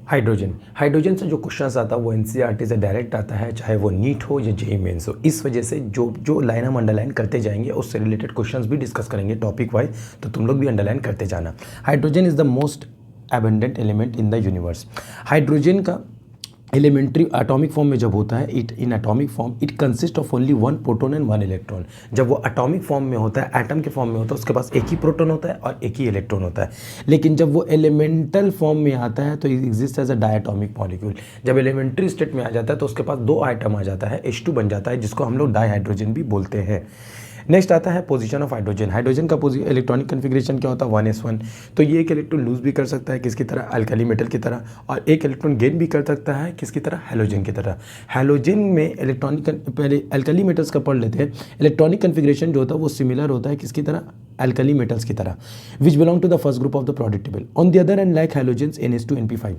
Hydrogen hydrogen से जो question आता है वो एनसीईआरटी से डायरेक्ट आता है, चाहे वो नीट हो या जेईई मेंस हो। इस वजह से जो जो लाइन हम अंडरलाइन करते जाएंगे उससे रिलेटेड क्वेश्चंस भी डिस्कस करेंगे टॉपिक वाइज, तो तुम लोग भी अंडरलाइन करते जाना। Hydrogen is the most abundant element in the universe. Hydrogen का एलिमेंट्री एटॉमिक फॉर्म में जब होता है, it in atomic form it consist of only 1 proton and 1 electron. जब वो एटॉमिक फॉर्म में होता है, एटम के फॉर्म में होता है, उसके पास एक ही प्रोटॉन होता है और एक ही इलेक्ट्रॉन होता है। लेकिन जब वो एलिमेंटल फॉर्म में आता है तो it exist as a diatomic molecule. जब एलिमेंट्री स्टेट में आ जाता है तो उसके पास 2 आइटम आ जाता है, H2 बन जाता है, जिसको हम लोग डाईहाइड्रोजन भी बोलते हैं। नेक्स्ट आता है पोजीशन ऑफ हाइड्रोजन। हाइड्रोजन का इलेक्ट्रॉनिक कन्फिग्रेशन क्या होता है, 1s1। तो ये एक इलेक्ट्रॉन लूज भी कर सकता है किसकी तरह, अल्कली मेटल की तरह, और एक इलेक्ट्रॉन गेन भी कर सकता है किसकी तरह, हैलोजन की तरह। हैलोजन में इलेक्ट्रॉनिक, पहले अल्कली मेटल्स का पढ़ लेते हैं। इलेक्ट्रॉनिक कन्फिग्रेशन जो होता है वो सिमिलर होता है किसकी तरह, अल्कली मेटल्स की तरह, which belong to the first group of the periodic table. On the other end like halogens NH2 NP5।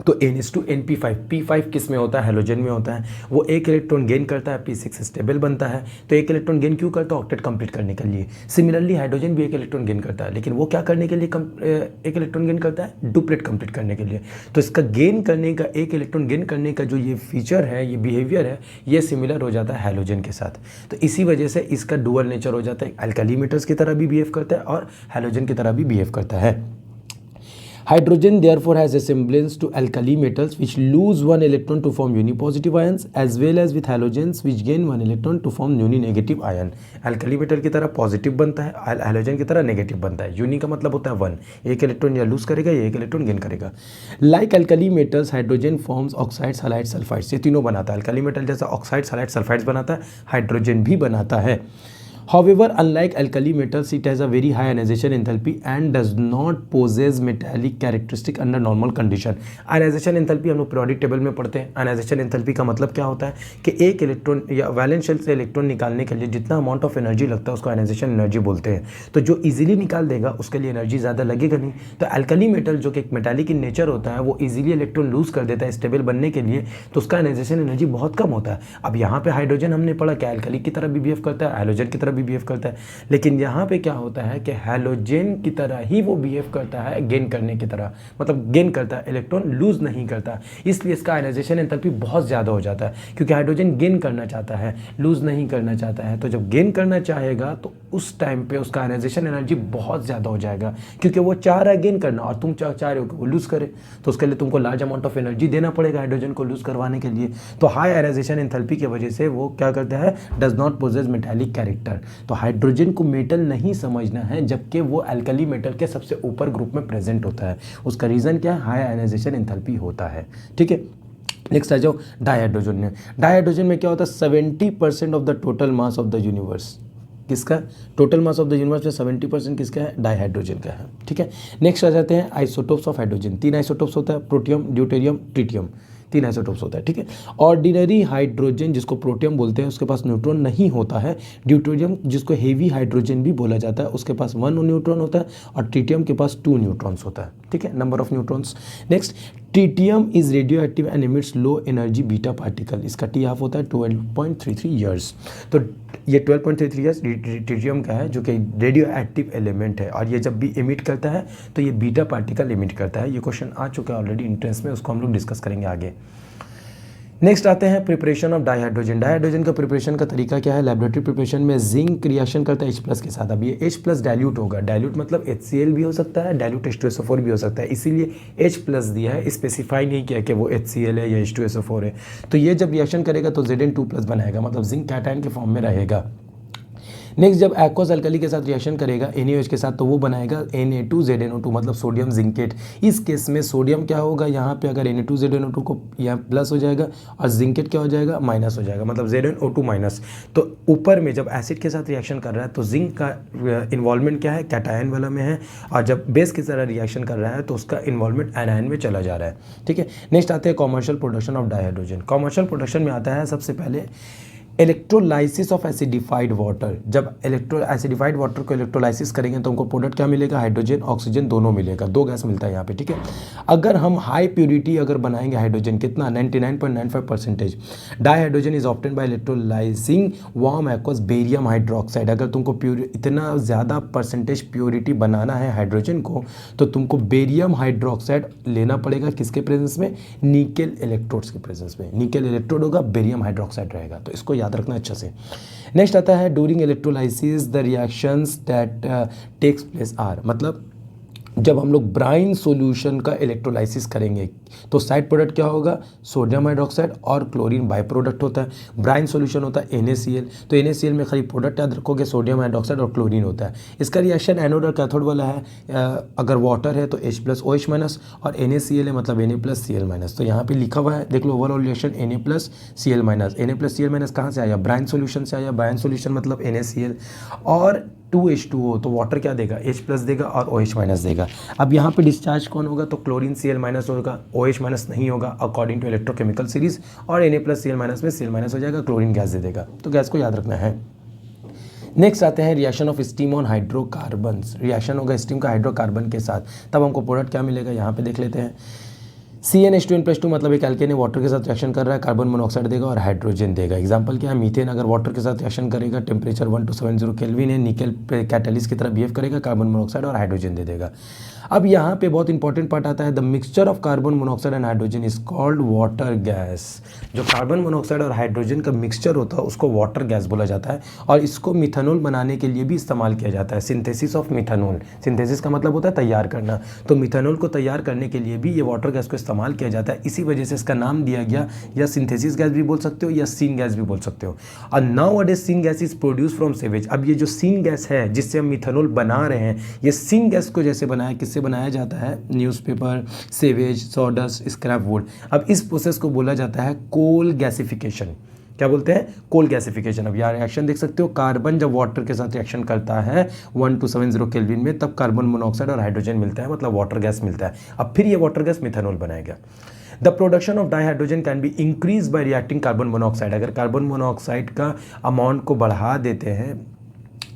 तो NH2 NP5, P5 किस में होता है, हैलोजन में होता है। वो एक इलेक्ट्रॉन गेन करता है, P6 स्टेबल बनता है। तो एक इलेक्ट्रॉन गेन क्यों करता है, ऑक्टेट कंप्लीट करने के लिए। सिमिलरली हाइड्रोजन भी एक इलेक्ट्रॉन गेन करता है, लेकिन वो क्या करने के लिए एक इलेक्ट्रॉन गेन करता है, डुप्लेट कंप्लीट करने के लिए। तो इसका गेन करने का, एक इलेक्ट्रॉन गेन करने का जो ये फीचर है, ये बिहेवियर है, ये सिमिलर हो जाता है हैलोजन के साथ। तो इसी वजह से इसका डुअल नेचर हो जाता है, अल्कली मेटल्स की तरह भी बिहेव करता है और हैलोजन की तरह भी बिहेव करता है। Hydrogen therefore has a semblance to alkali metals which lose 1 electron to form unipositive ions, as well as with halogens which gain 1 electron to form uninegative ion। alkali metal की तरह positive बनता है, halogen की तरह negative बनता है। Uni का मतलब होता है 1, एक इलेक्ट्रॉन या लूज करेगा या एक इलेक्ट्रॉन गेन करेगा। Like alkali metals hydrogen forms oxides halide sulphides, ये तीनों बनाता है। alkali metal जैसा ऑक्साइड्स हैलाइड सल्फाइड्स बनाता है, हाइड्रोजन भी बनाता है। However, unlike alkali metals, it has a very high ionization enthalpy and does not possess metallic characteristic under normal condition। Ionization enthalpy हम लोग पीरियोडिक टेबल में पढ़ते हैं। आयनाइजेशन एंथैल्पी का मतलब क्या होता है कि एक इलेक्ट्रॉन या वैलेंस शेल से इलेक्ट्रॉन निकालने के लिए जितना अमाउंट ऑफ एनर्जी लगता है उसको आयनाइजेशन एनर्जी बोलते हैं। तो जो इजीली निकाल देगा उसके लिए एनर्जी ज़्यादा लगेगा नहीं। तो अल्कली मेटल जो कि एक मेटालिक इन नेचर होता है, वो इजीली इलेक्ट्रॉन लूज कर देता है स्टेबल बनने के लिए, तो उसका आयनाइजेशन एनर्जी बहुत कम होता है। अब यहाँ पे हाइड्रोजन हमने पढ़ा कि अल्कली की तरह भी बिहेव करता है, हैलोजन की तरह भी बिहेव करता है, लेकिन यहाँ पे क्या होता है कि हैलोजन की तरह ही वो बिहेव करता है गेन करने की तरह, मतलब गेन करता है, इलेक्ट्रॉन लूज नहीं करता। इसलिए इसका आयनाइजेशन एंथैल्पी बहुत ज़्यादा हो जाता है, क्योंकि हाइड्रोजन गेन करना चाहता है, लूज नहीं करना चाहता है। तो जब गेन करना चाहेगा तो उस टाइम पे उसका आयनाइजेशन एनर्जी बहुत ज़्यादा हो जाएगा, क्योंकि वो चाह रहा है गेन करना और तुम चाह रहे हो कि वो लूज करे, तो उसके लिए तुमको लार्ज अमाउंट ऑफ एनर्जी देना पड़ेगा हाइड्रोजन को लूज करवाने के लिए। तो हाई आयनाइजेशन एंथैल्पी की वजह से वो क्या करता है, does not poses metallic character. तो हाइड्रोजन को मेटल नहीं समझना है, जबकि वो अल्कली मेटल के सबसे ऊपर ग्रुप में प्रेजेंट होता है। उसका रीजन क्या है, हाई आयनाइजेशन एंथैल्पी होता है। ठीक है, नेक्स्ट आ जाओ डाईहाइड्रोजन में। डाईहाइड्रोजन में क्या होता है, 70% of the total mass of the universe, किसका total mass of the universe में 70% किसका है, डाईहाइड्रोजन का है। ठीक है, नेक्स्ट आ जाते हैं आइसोटोप्स ऑफ हाइड्रोजन। 3 आइसोटोप्स होता है, प्रोटियम, ड्यूटेरियम, ट्रिटियम, 3 आइसोटोप्स होता है। ठीक है, ऑर्डिनरी हाइड्रोजन जिसको प्रोटियम बोलते हैं उसके पास न्यूट्रॉन नहीं होता है। ड्यूटेरियम जिसको हेवी हाइड्रोजन भी बोला जाता है उसके पास 1 न्यूट्रॉन होता है, और ट्रिटियम के पास 2 न्यूट्रॉन्स होता है। ठीक है, number of neutrons. Next, tritium is radio active and emits low energy beta particle. इसका टी हाफ होता है 12.33 ईयर्स। तो ये 12.33 ईयर्स ट्रिटियम का है, जो कि रेडियो एक्टिव एलिमेंट है, और ये जब भी एमिट करता है तो ये बीटा पार्टिकल एमिट करता है। ये क्वेश्चन आ चुका है ऑलरेडी एंट्रेंस में, उसको हम लोग डिस्कस करेंगे आगे। नेक्स्ट आते हैं प्रिपरेशन ऑफ डाईहाइड्रोजन। डाईहाइड्रोजन का प्रिपरेशन का तरीका क्या है, लेबोरेटरी प्रिपरेशन में जिंक रिएक्शन करता है H+ के साथ। अब ये H+ डाइल्यूट होगा, डाइल्यूट मतलब HCl भी हो सकता है, डाइल्यूट H2SO4 भी हो सकता है, इसीलिए H+ दिया है, स्पेसिफाई नहीं किया कि वो HCl है या H2SO4 है। तो ये जब रिएक्शन करेगा तो Zn2+ बनाएगा, मतलब जिंक कैटायन के फॉर्म में रहेगा। नेक्स्ट, जब एक्वस अल्कली के साथ रिएक्शन करेगा NaOH के साथ तो वो बनाएगा Na2ZnO2, मतलब सोडियम जिंकेट। इस केस में सोडियम क्या होगा, यहाँ पे अगर Na2ZnO2 को यहाँ प्लस हो जाएगा और जिंकेट क्या हो जाएगा, माइनस हो जाएगा, मतलब ZnO2 माइनस। तो ऊपर में जब एसिड के साथ रिएक्शन कर रहा है तो जिंक का इन्वॉल्वमेंट क्या है, कैटायन वाला में है, और जब बेस की तरह रिएक्शन कर रहा है तो उसका इन्वॉल्वमेंट एनायन में चला जा रहा है। ठीक है, नेक्स्ट आते हैं commercial production of dihydrogen. Commercial production में आता है सबसे पहले इलेक्ट्रोलाइसिस ऑफ एसिडिफाइड वाटर, जब एसिडिफाइड वाटर को इलेक्ट्रोलाइसिस करेंगे तो हमको प्रोडक्ट क्या मिलेगा, हाइड्रोजन ऑक्सीजन दोनों मिलेगा, दो गैस मिलता है यहाँ पे, ठीक है। अगर हम हाई प्योरिटी अगर बनाएंगे हाइड्रोजन, कितना 99.95%, di hydrogen is obtained bye electrolysing warm aqueous barium hydroxide. अगर तुमको इतना ज़्यादा परसेंटेज प्योरिटी बनाना है हाइड्रोजन को तो तुमको बेरियम हाइड्रोक्साइड लेना पड़ेगा, किसके प्रेजेंस में, निकेल इलेक्ट्रोड्स के प्रेजेंस में। निकेल इलेक्ट्रोड होगा, बेरियम हाइड्रोक्साइड रहेगा, तो इसको याद रखना अच्छा से। नेक्स्ट आता है during electrolysis the reactions that takes place are, मतलब जब हम लोग ब्राइन सॉल्यूशन का इलेक्ट्रोलाइसिस करेंगे तो साइड प्रोडक्ट क्या होगा, सोडियम हाइड्रोक्साइड और क्लोरीन बाय प्रोडक्ट होता है। ब्राइन सॉल्यूशन होता है NaCl, तो NaCl में खाली प्रोडक्ट याद रखोगे, सोडियम हाइड्रोक्साइड और क्लोरीन होता है। इसका रिएक्शन एनोड और कैथोड वाला है। अगर वाटर है तो H+OH- और NaCl है मतलब Na+Cl-। तो यहाँ पे लिखा हुआ है, देख लो, ओवरऑल रिएक्शन Na+Cl-। Na+Cl- कहाँ से आया, ब्राइन सॉल्यूशन से आया। ब्राइन सॉल्यूशन मतलब NaCl और 2H2O, तो वाटर क्या देगा, H+ देगा और OH- देगा। अब यहाँ पे डिस्चार्ज कौन होगा, तो क्लोरीन Cl- होगा, OH- नहीं होगा अकॉर्डिंग टू इलेक्ट्रोकेमिकल सीरीज, और Na+Cl- में Cl- हो जाएगा, क्लोरीन गैस दे देगा। तो गैस को याद रखना है। नेक्स्ट आते हैं reaction of steam on hydrocarbon. Reaction होगा स्टीम का हाइड्रोकार्बन के साथ, तब हमको प्रोडक्ट क्या मिलेगा, यहाँ पे देख लेते हैं। CnH2n+2 मतलब एक एल्केन वाटर के साथ रिएक्शन कर रहा है, कार्बन मोनोऑक्साइड देगा और हाइड्रोजन देगा। एग्जांपल क्या है, मीथेन अगर वाटर के साथ रिएक्शन करेगा, टेम्परेचर 1270 केल्विन है, निकल कैटलिस्ट की तरह बिहेव करेगा, कार्बन मोनोऑक्साइड और हाइड्रोजन दे देगा। अब यहाँ पे बहुत इंपॉर्टेंट पार्ट आता है, the mixture of carbon monoxide and hydrogen is called water gas. जो कार्बन मोनोऑक्साइड और हाइड्रोजन का मिक्सचर होता है उसको वाटर गैस बोला जाता है, और इसको मिथेनॉल बनाने के लिए भी इस्तेमाल किया जाता है। सिंथेसिस ऑफ मिथेनॉल, सिंथेसिस का मतलब होता है तैयार करना, तो मिथेनॉल को तैयार करने के लिए भी ये वाटर गैस को इस्तेमाल किया जाता है। इसी वजह से इसका नाम दिया गया, या सिंथेसिस गैस भी बोल सकते हो या सीन गैस भी बोल सकते हो। और now syn gas is produce from sewage. अब ये जो सीन गैस है जिससे हम मिथेनॉल बना रहे हैं, ये सीन गैस को जैसे बनाया, किससे बनाया जाता है, newspaper, sewage, sawdust, scrap wood. अब इस प्रोसेस को बोला जाता है कोल गैसिफिकेशन। क्या बोलते हैं, कोल गैसिफिकेशन। अब यहाँ रिएक्शन देख सकते हो, कार्बन जब वाटर के साथ रिएक्शन करता है 1270 केल्विन में, तब कार्बन मोनोऑक्साइड और हाइड्रोजन मिलता है, मतलब वाटर गैस मिलता है। अब फिर ये वाटर गैस मिथेनॉल बनाएगा। The production of dihydrogen can be increase by reacting carbon monoxide. अगर कार्बन मोनोऑक्साइड का अमाउंट को बढ़ा देते हैं,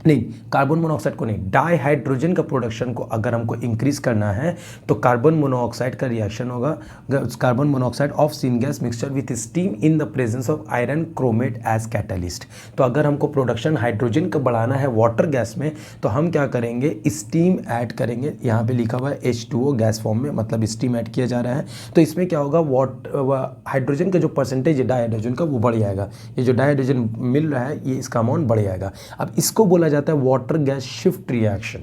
नहीं, कार्बन मोनोऑक्साइड को नहीं, डाईहाइड्रोजन का प्रोडक्शन को अगर हमको इंक्रीज करना है तो कार्बन मोनोऑक्साइड का रिएक्शन होगा, carbon monoxide of syn gas mixture with steam in the presence of iron chromate as catalyst. तो अगर हमको प्रोडक्शन हाइड्रोजन का बढ़ाना है वाटर गैस में तो हम क्या करेंगे, स्टीम ऐड करेंगे। यहाँ पे लिखा हुआ है H2O गैस फॉर्म में, मतलब स्टीम ऐड किया जा रहा है। तो इसमें क्या होगा, हाइड्रोजन का जो परसेंटेज है डाईहाइड्रोजन का वो बढ़ जाएगा। ये जो डाईहाइड्रोजन मिल रहा है ये इसका अमाउंट बढ़ जाएगा। अब इसको बोला जाता है वाटर गैस शिफ्ट रिएक्शन,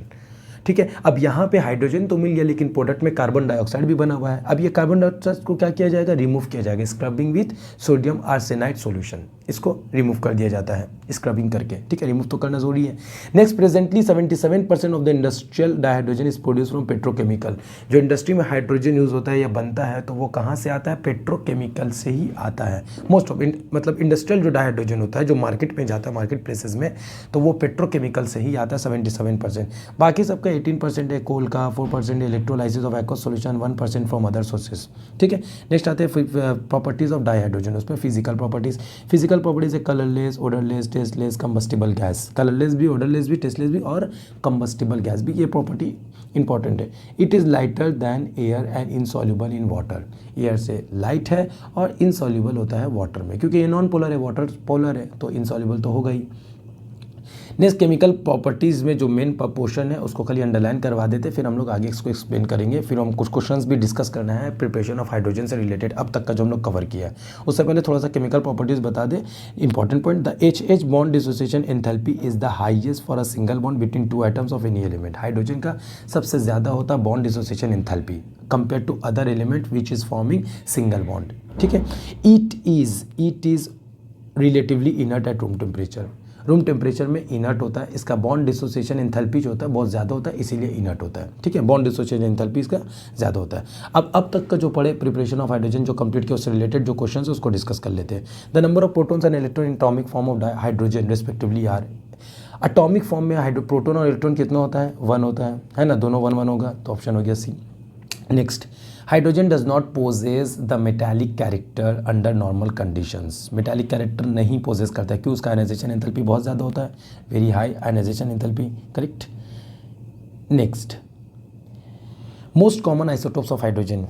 ठीक है। अब यहाँ पे हाइड्रोजन तो मिल गया लेकिन प्रोडक्ट में कार्बन डाइऑक्साइड भी बना हुआ है। अब ये कार्बन डाइऑक्साइड को क्या किया जाएगा, रिमूव किया जाएगा, scrubbing with sodium arsenide solution. इसको रिमूव कर दिया जाता है स्क्रबिंग करके, ठीक है, रिमूव तो करना जरूरी है। Next, presently 77% of the industrial dihydrogen is produce from petrochemical. जो इंडस्ट्री में हाइड्रोजन यूज होता है या बनता है तो वो कहाँ से आता है, पेट्रोकेमिकल से ही आता है। मोस्ट ऑफ मतलब इंडस्ट्रियल जो डाइहाइड्रोजन होता है जो मार्केट में जाता है, मार्केट प्लेसेस में, तो वो पेट्रोकेमिकल से ही आता है 77%। बाकी सबका 18% है कोल का, 4% electrolysis of aqueous solution, 1% from other sources, ठीक है। नेक्स्ट आते हैं प्रॉपर्टीज ऑफ डाइहाइड्रोजन, उसमें फिजिकल प्रॉपर्टीज। फिजिकल प्रॉपर्टीज है colourless, odourless, tasteless, combustible gas. Colourless भी, ओडरलेस भी, टेस्टलेस भी और कंबस्टिबल गैस भी, ये प्रॉपर्टी इंपॉर्टेंट है। It is lighter then air and insoluble in water. Air से लाइट है और इनसॉल्युबल होता है वाटर में, क्योंकि ये नॉन पोलर है, वाटर पोलर है, तो इनसॉल्युबल तो होगा ही। नेक्स्ट, केमिकल प्रॉपर्टीज़ में जो मेन पोर्शन है उसको खाली अंडरलाइन करवा देते, फिर हम लोग आगे इसको एक्सप्लेन करेंगे। फिर हम कुछ क्वेश्चंस भी डिस्कस करना है प्रिपरेशन ऑफ हाइड्रोजन से रिलेटेड, अब तक का जो हम लोग कवर किया है। उससे पहले थोड़ा सा केमिकल प्रॉपर्टीज़ बता दे, important point. The HH bond dissociation enthalpy is the highest for a single bond between two atoms of any element. Hydrogen का सबसे ज़्यादा होता है bond dissociation enthalpy compare to other element which is forming single bond, ठीक है। It is relatively inert at room temperature. Room temperature में inert होता है, इसका बॉन्ड डिसोसिएशन एंथैल्पी जो होता है बहुत ज़्यादा होता है, इसीलिए इनर्ट होता है, ठीक है। बॉन्ड डिसोसिएशन एंथैल्पी इसका ज़्यादा होता है। अब तक का जो पढ़े प्रिपरेशन ऑफ हाइड्रोजन जो कंप्लीट किया उससे रिलेटेड जो क्वेश्चन है उसको डिस्कस कर लेते हैं। The number of protons and electron in atomic form of hydrogen respectively are. Atomic form में प्रोटॉन और इलेक्ट्रॉन कितना होता है, 1 होता है ना, दोनों 1 1 होगा, तो ऑप्शन हो गया C. Next, hydrogen does not possess the metallic character under normal conditions, metallic character नहीं पोजेस करता है, क्यों? उसका आयनाइजेशन एंथैल्पी बहुत ज़्यादा होता है, very high ionization enthalpy, correct. Next, most common isotopes of hydrogen,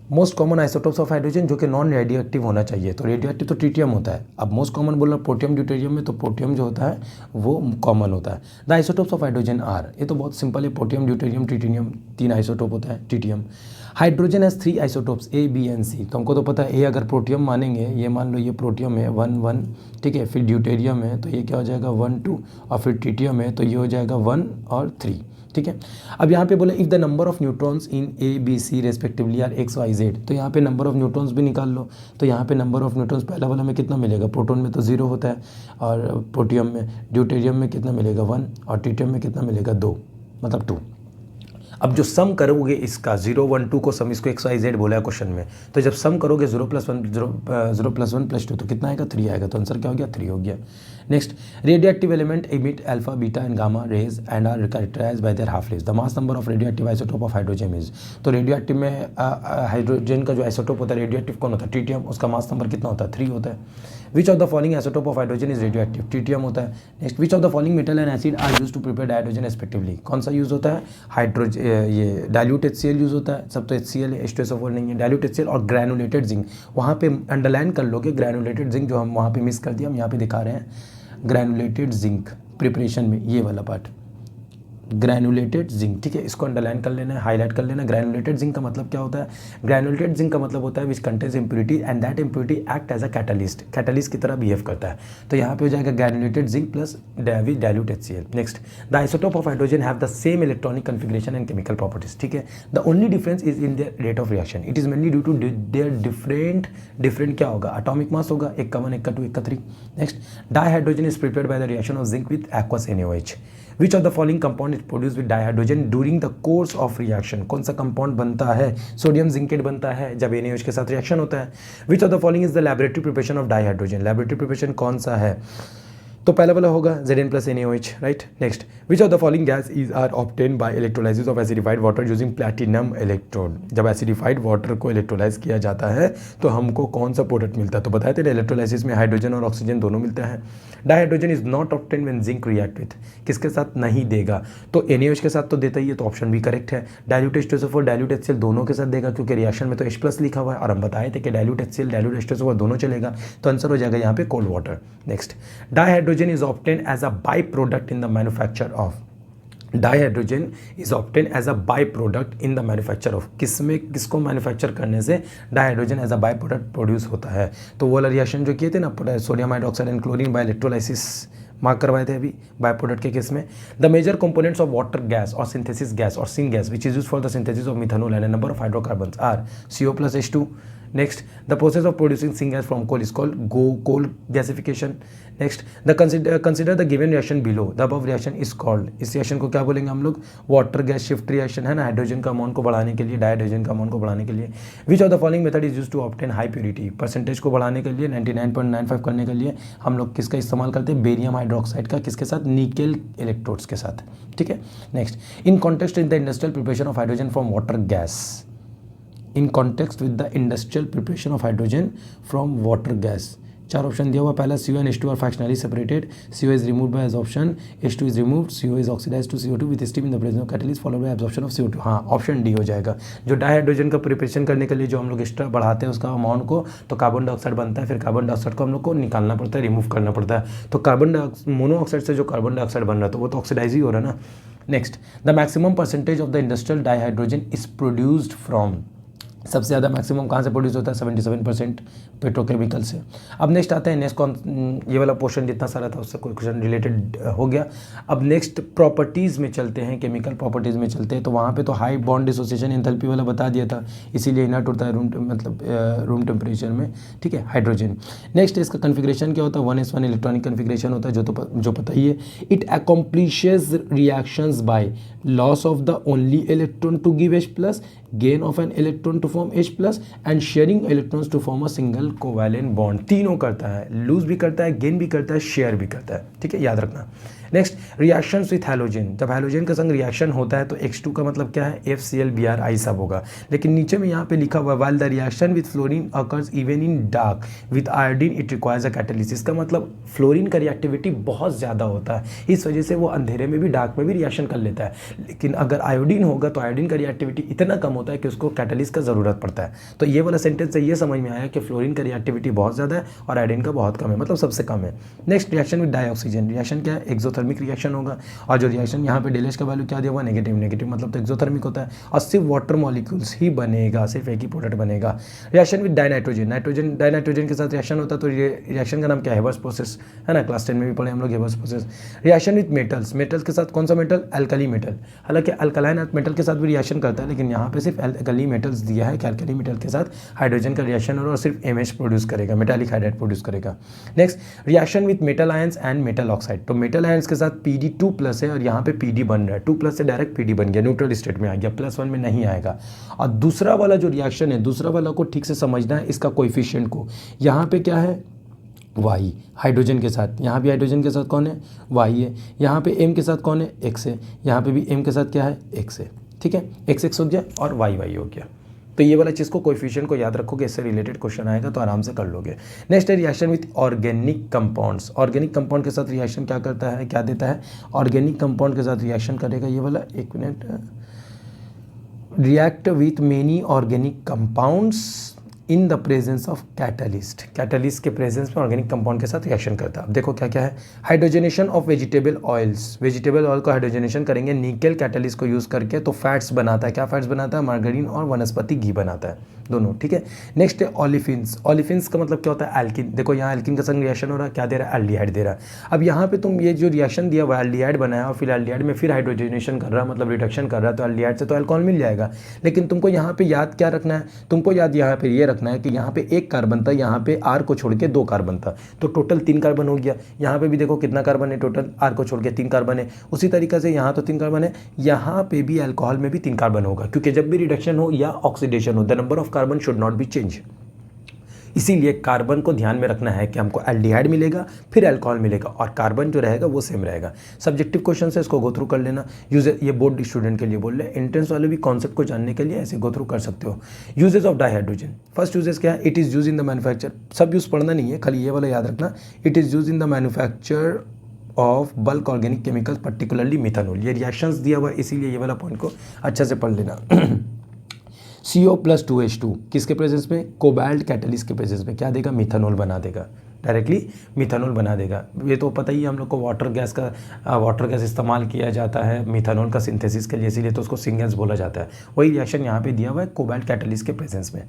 most common isotopes of hydrogen जो कि नॉन रेडियो एक्टिव होना चाहिए, तो रेडियो एक्टिव तो ट्रिटियम होता है। अब मोस्ट कॉमन बोल रहा प्रोटियम ड्यूटेरियम में, तो प्रोटियम जो होता है वो कॉमन होता है। The isotopes of hydrogen are, ये तो बहुत सिंपल है, प्रोटियम ड्यूटेरियम ट्रिटियम, 3 आइसोटोप होता है tritium. Hydrogen has 3 isotopes A B and C, तो हमको तो पता है ए अगर प्रोटियम मानेंगे, ये मान लो ये प्रोटियम है 1 1, ठीक है, फिर ड्यूटेरियम है तो ये क्या हो जाएगा 1 2, और फिर ट्रिटियम है तो ये हो जाएगा 1 और 3, ठीक है। अब यहाँ पे बोले if the number of neutrons in A B C respectively are X Y Z, तो यहाँ पे नंबर ऑफ न्यूट्रॉन्स भी निकाल लो, तो यहाँ पे नंबर ऑफ न्यूट्रॉन्स पहला वाला में कितना मिलेगा, प्रोटॉन में तो 0 होता है, और प्रोटियम में, ड्यूटेरियम में कितना मिलेगा 1, और ट्रिटियम में कितना मिलेगा 2, मतलब 2। अब जो सम करोगे इसका 0 1 2 को सम, इसको एक्स वाई जेड बोला है क्वेश्चन में, तो जब सम करोगे 0 + 1 0 + 1 + 2 तो कितना आएगा 3 आएगा, तो आंसर क्या हो गया 3 हो गया। Next, radio active element emit alpha, beta and gamma rays and are characterized by their half-lives. The mass number of radioactive isotope of hydrogen is, तो रेडियो एक्टिव में हाइड्रोजन का जो आइसोटोप होता है रेडियो एक्टिव कौन होता है, tritium, उसका मास नंबर कितना होता है 3 होता है। Which of the following isotope of hydrogen is radio active, tritium होता है। Next, which of the following metal and acid are use to prepare hydrogen respectively, कौन सा यूज होता है, हाइड्रोजन, ये डाइल्यूट HCl यूज होता है, सब तो HCl है, H2SO4 नहीं है, डाइल्यूट HCl और ग्रैनुलेटेड जिंक, वहाँ पे अंडरलाइन कर लोगे ग्रैनुलेटेड जिंक, जो हम वहाँ पे मिस कर दिया, हम यहाँ पे दिखा रहे हैं ग्रैनुलेटेड जिंक प्रिपरेशन में, ये वाला पार्ट ग्रैनुलेटेड जिंक, ठीक है, इसको अंडरलाइन कर लेना है, हाईलाइट कर लेना। ग्रैनुलेटेड जिंक का मतलब क्या होता है, ग्रैनुलेटेड जिंक का मतलब होता है which contains impurity and that impurity act as a catalyst, catalyst की तरह बिहेव करता है, तो यहाँ पे हो जाएगा granulated zinc plus dilute HCl। Next, the isotope of hydrogen have the same electronic configuration and chemical properties, ठीक है, the only difference is in their rate of reaction, it is mainly due to their different क्या होगा, atomic mass होगा, एक का 1 एक का 2 एक का 3। Next, dihydrogen is prepared by the reaction of zinc with aqueous NaOH। Which of the following compound is produced with dihydrogen during the course of reaction, कौन सा कंपाउंड बनता है, सोडियम जिंकेट बनता है जब NaOH के साथ रिएक्शन होता है। Which of the following is the laboratory preparation of dihydrogen, laboratory preparation कौन सा है, तो पहला वाला होगा Zn + NaOH, right. Next, which of the following gas is are obtain by electrolysis of acidified water using platinum electrode, जब acidified water को electrolyze किया जाता है तो हमको कौन सा प्रोडक्ट मिलता है, तो बताए थे इलेक्ट्रोलाइसिस में हाइड्रोजन और ऑक्सीजन दोनों मिलता है। Dihydrogen is not obtain when zinc react with, किसके साथ नहीं देगा, तो NaOH के साथ तो देता ही है, तो ऑप्शन भी करेक्ट है। डाइल्यूट H2SO4 डाइल्यूट HCl दोनों के साथ देगा, क्योंकि रिएक्शन में तो H+ लिखा हुआ है, और हम बताए थे कि डाइल्यूट HCl डाइल्यूट H2SO4 दोनों चलेगा, तो आंसर हो जाएगा यहाँ पे cold water. Next, dihydrogen is obtain as a byproduct in the manufacture of, dihydrogen is obtain as a by product in the manufacture of, किसमें किसको मैन्युफैक्चर करने से dihydrogen as a by product produce होता है, तो वो वाला reaction जो किए थे ना sodium hydroxide and chlorine by electrolysis mark करवाए थे अभी बाय प्रोडक्ट के केस में। The major components of water gas और सिंथेसिस गैस और syn gas which is use for the synthesis of methanol and number of hydrocarbons are CO + H2। Next, the process of producing syngas from coal is called coal gasification. Next, consider the given reaction below. The above reaction is called, इस reaction को क्या बोलेंगे हम लोग, water gas shift reaction है ना, hydrogen का amount को बढ़ाने के लिए, डाइहाइड्रोजन का अमाउंट को बढ़ाने के लिए। Which of the following method is use to obtain high purity, percentage को बढ़ाने के लिए 99.95 करने के लिए हम लोग किसका इस्तेमाल करते हैं, बेरियम हाइड्रोक्साइड का, किसके साथ, निकेल इलेक्ट्रोड्स के साथ, ठीक है। Next, in context in the industrial preparation of hydrogen from water gas, in context with the industrial preparation of hydrogen from water gas, 4 option दिया हुआ, पहला CO and H2 are fractionally separated, CO is removed by absorption, H2 is removed, CO is oxidized to CO2 with steam in the presence of catalyst followed by absorption of CO2, हाँ option D हो जाएगा। जो dihydrogen का preparation करने के लिए जो हम लोग एक्स्ट्रा बढ़ाते हैं उसका अमाउंट को, तो कार्बन डाइऑक्साइड बनता है, फिर कार्बन डाइऑक्साइड को हम लोग को निकालना पड़ता है, रिमूव करना पड़ता है, तो मोनोऑक्साइड से जो कार्बन डाइऑक्साइड बन रहा है तो वो तो ऑक्सीडाइज ही हो रहा है ना। Next, the maximum percentage of the industrial dihydrogen is produced from, सबसे ज़्यादा मैक्सिमम कहाँ से प्रोड्यूस होता है, 77% पेट्रोकेमिकल से। अब नेक्स्ट आता है नेक्स्ट ये वाला पोर्शन जितना सारा था उससे कोई क्वेश्चन रिलेटेड हो गया। अब नेक्स्ट प्रॉपर्टीज़ में चलते हैं, केमिकल प्रॉपर्टीज़ में चलते हैं, तो वहाँ पे तो हाई बॉन्ड डिसोसिएशन एंथैल्पी वाला बता दिया था, इसीलिए इनर्ट होता है रूम टेम्परेचर में, ठीक है, हाइड्रोजन। नेक्स्ट इसका कन्फिग्रेशन क्या होता है, 1s1 इलेक्ट्रॉनिक कन्फिग्रेशन होता है, जो पता ही है। It accomplishes reactions by loss of the only electron to give H+, gain of an electron to form H+ and sharing electrons to form a single covalent bond. तीनों करता है, loose भी करता है, गेन भी करता है, शेयर भी करता है। ठीक है, याद रखना। Next, reactions with halogen. जब हैलोजन के संग रिएक्शन होता है तो H2 का मतलब क्या है, FCl Br सब होगा। लेकिन नीचे में यहाँ पे लिखा हुआ while the reaction with fluorine occurs even in dark with iodine it requires a catalyst. का मतलब फ्लोरीन का रिएक्टिविटी बहुत ज़्यादा होता है, इस वजह से वो अंधेरे में भी डार्क में भी रिएक्शन कर लेता है। लेकिन अगर आयोडीन होगा तो आयोडीन का रिएक्टिविटी इतना कम होता है कि उसको कैटलिस्ट का ज़रूरत पड़ता है। तो ये वाला सेंटेंस से ये समझ में आया कि फ्लोरीन का रिएक्टिविटी बहुत ज़्यादा है और आयोडीन का बहुत कम है, मतलब सबसे कम है। Next, reaction with dioxygen. Reaction क्या है, एक्सोथर्मिक रिएक्शन होगा और जो रिएक्शन यहाँ पे डेलेज का वैल्यू क्या दिया हुआ, नेगेटिव। नेगेटिव मतलब तो एक्सोथर्मिक होता है और सिर्फ वाटर मॉलिक्यूल्स ही बनेगा, सिर्फ एक ही प्रोडक्ट बनेगा। Reaction with dinitrogen. Nitrogen dinitrogen के साथ रिएक्शन होता है तो रिएक्शन का नाम क्या है, हेबर्स प्रोसेस, है ना, क्लास 10 में भी पढ़े हम लोग Haber's process. Reaction with metals. Metals के साथ कौन सा मेटल, अल्कली मेटल। हालांकि अल्कलाइन अर्थ मेटल के साथ भी रिएक्शन करता है, लेकिन यहाँ पे सिर्फ अल्कली मेटल्स दिया है कि अल्कली मेटल के साथ हाइड्रोजन का रिएक्शन और सिर्फ MH प्रोड्यूस करेगा, मेटालिक हाइड्राइड प्रोड्यूस करेगा। Next, reaction with metal ions and metal oxide. तो मेटल आयंस के साथ Pd2+ है और यहाँ पे Pd बन रहा है, 2+ से डायरेक्ट Pd बन गया, न्यूट्रल स्टेट में आ गया, +1 में नहीं आएगा। और दूसरा वाला जो रिएक्शन है, दूसरा वाला को ठीक से समझना है, इसका कोएफिशिएंट को। यहाँ पे क्या है, Y हाइड्रोजन के साथ, यहाँ भी हाइड्रोजन के साथ कौन है, Y है। यहाँ पे M के साथ कौन है, X है। यहाँ पे भी M के साथ क्या है, X है। ठीक है, X हो गया और Y हो गया। तो ये वाला चीज़ को, कोएफिशिएंट को याद रखोगे, इससे रिलेटेड क्वेश्चन आएगा तो आराम से कर लोगे। नेक्स्ट है reaction with organic compounds. Organic compound के साथ रिएक्शन क्या करता है, क्या देता है, ऑर्गेनिक कंपाउंड के साथ रिएक्शन करेगा ये वाला, एक minute, react with many organic compounds in the presence of catalyst. Catalyst के प्रेजेंस में ऑर्गेनिक कंपाउंड के साथ रिएक्शन करता है। अब देखो क्या क्या है, hydrogenation of vegetable oils. Vegetable oil को हाइड्रोजनेशन करेंगे निकल कैटलिस्ट को यूज़ करके, तो फैट्स बनाता है। क्या फैट्स बनाता है, मार्गरीन और वनस्पति घी बनाता है, दोनों। ठीक है, नेक्स्ट है ऑलिफिन्स। ऑलिफिन्स का मतलब क्या होता है, एल्किन। देखो यहाँ एल्किन का संग रिएक्शन हो रहा है, क्या दे रहा है, एल्डिहाइड दे रहा है। अब यहाँ पे तुम ये जो रिएक्शन दिया हुआ एल्डिहाइड बनाया और फिर एल्डिहाइड में फिर हाइड्रोजनेशन कर रहा है, मतलब रिडक्शन कर रहा है, तो एल्डिहाइड से तो अल्कोहल मिल जाएगा। लेकिन तुमको यहाँ पे याद क्या रखना है, तुमको याद यहाँ पे ये रखना है कि यहाँ पे एक कार्बन था, यहाँ पे R को छोड़ के 2 कार्बन था, तो टोटल 3 कार्बन हो गया। यहाँ पे भी देखो कितना कार्बन है, टोटल R को छोड़ के 3 कार्बन है। उसी तरीके से यहाँ तो 3 कार्बन है, यहाँ पे भी अल्कोहल में भी 3 कार्बन होगा, क्योंकि जब भी रिडक्शन हो या ऑक्सीडेशन हो, the number of carbon should not be change. इसीलिए कार्बन को ध्यान में रखना है कि हमको एल्डिहाइड मिलेगा, फिर अल्कोहल मिलेगा और कार्बन जो रहेगा वो सेम रहेगा। सब्जेक्टिव क्वेश्चन है, इसको गो थ्रू कर लेना। यूजेज, ये बोर्ड स्टूडेंट के लिए बोल रहे हैं, एंट्रेंस वाले भी कॉन्सेप्ट को जानने के लिए ऐसे गो थ्रू कर सकते हो। Usages of dihydrogen. First usages क्या है, it is use in the manufacture. सब यूज़ पढ़ना नहीं है, खाली ये वाला याद रखना, it is use in the manufacture of bulk organic chemicals particularly methanol. ये रिएक्शंस दिया हुआ है, इसीलिए ये वाला पॉइंट को अच्छा से पढ़ लेना। CO+2H2 किसके प्रेजेंस में, कोबाल्ट कैटलिस्ट के प्रेजेंस में क्या देगा, मिथानॉल बना देगा, डायरेक्टली मिथानॉल बना देगा। ये तो पता ही है हम लोग को, वाटर गैस इस्तेमाल किया जाता है मिथानॉल का सिंथेसिस के लिए, इसीलिए तो उसको सिंगल्स बोला जाता है। वही रिएक्शन यहाँ पे दिया हुआ है कोबाल्ट कैटलिस्ट के प्रेजेंस में।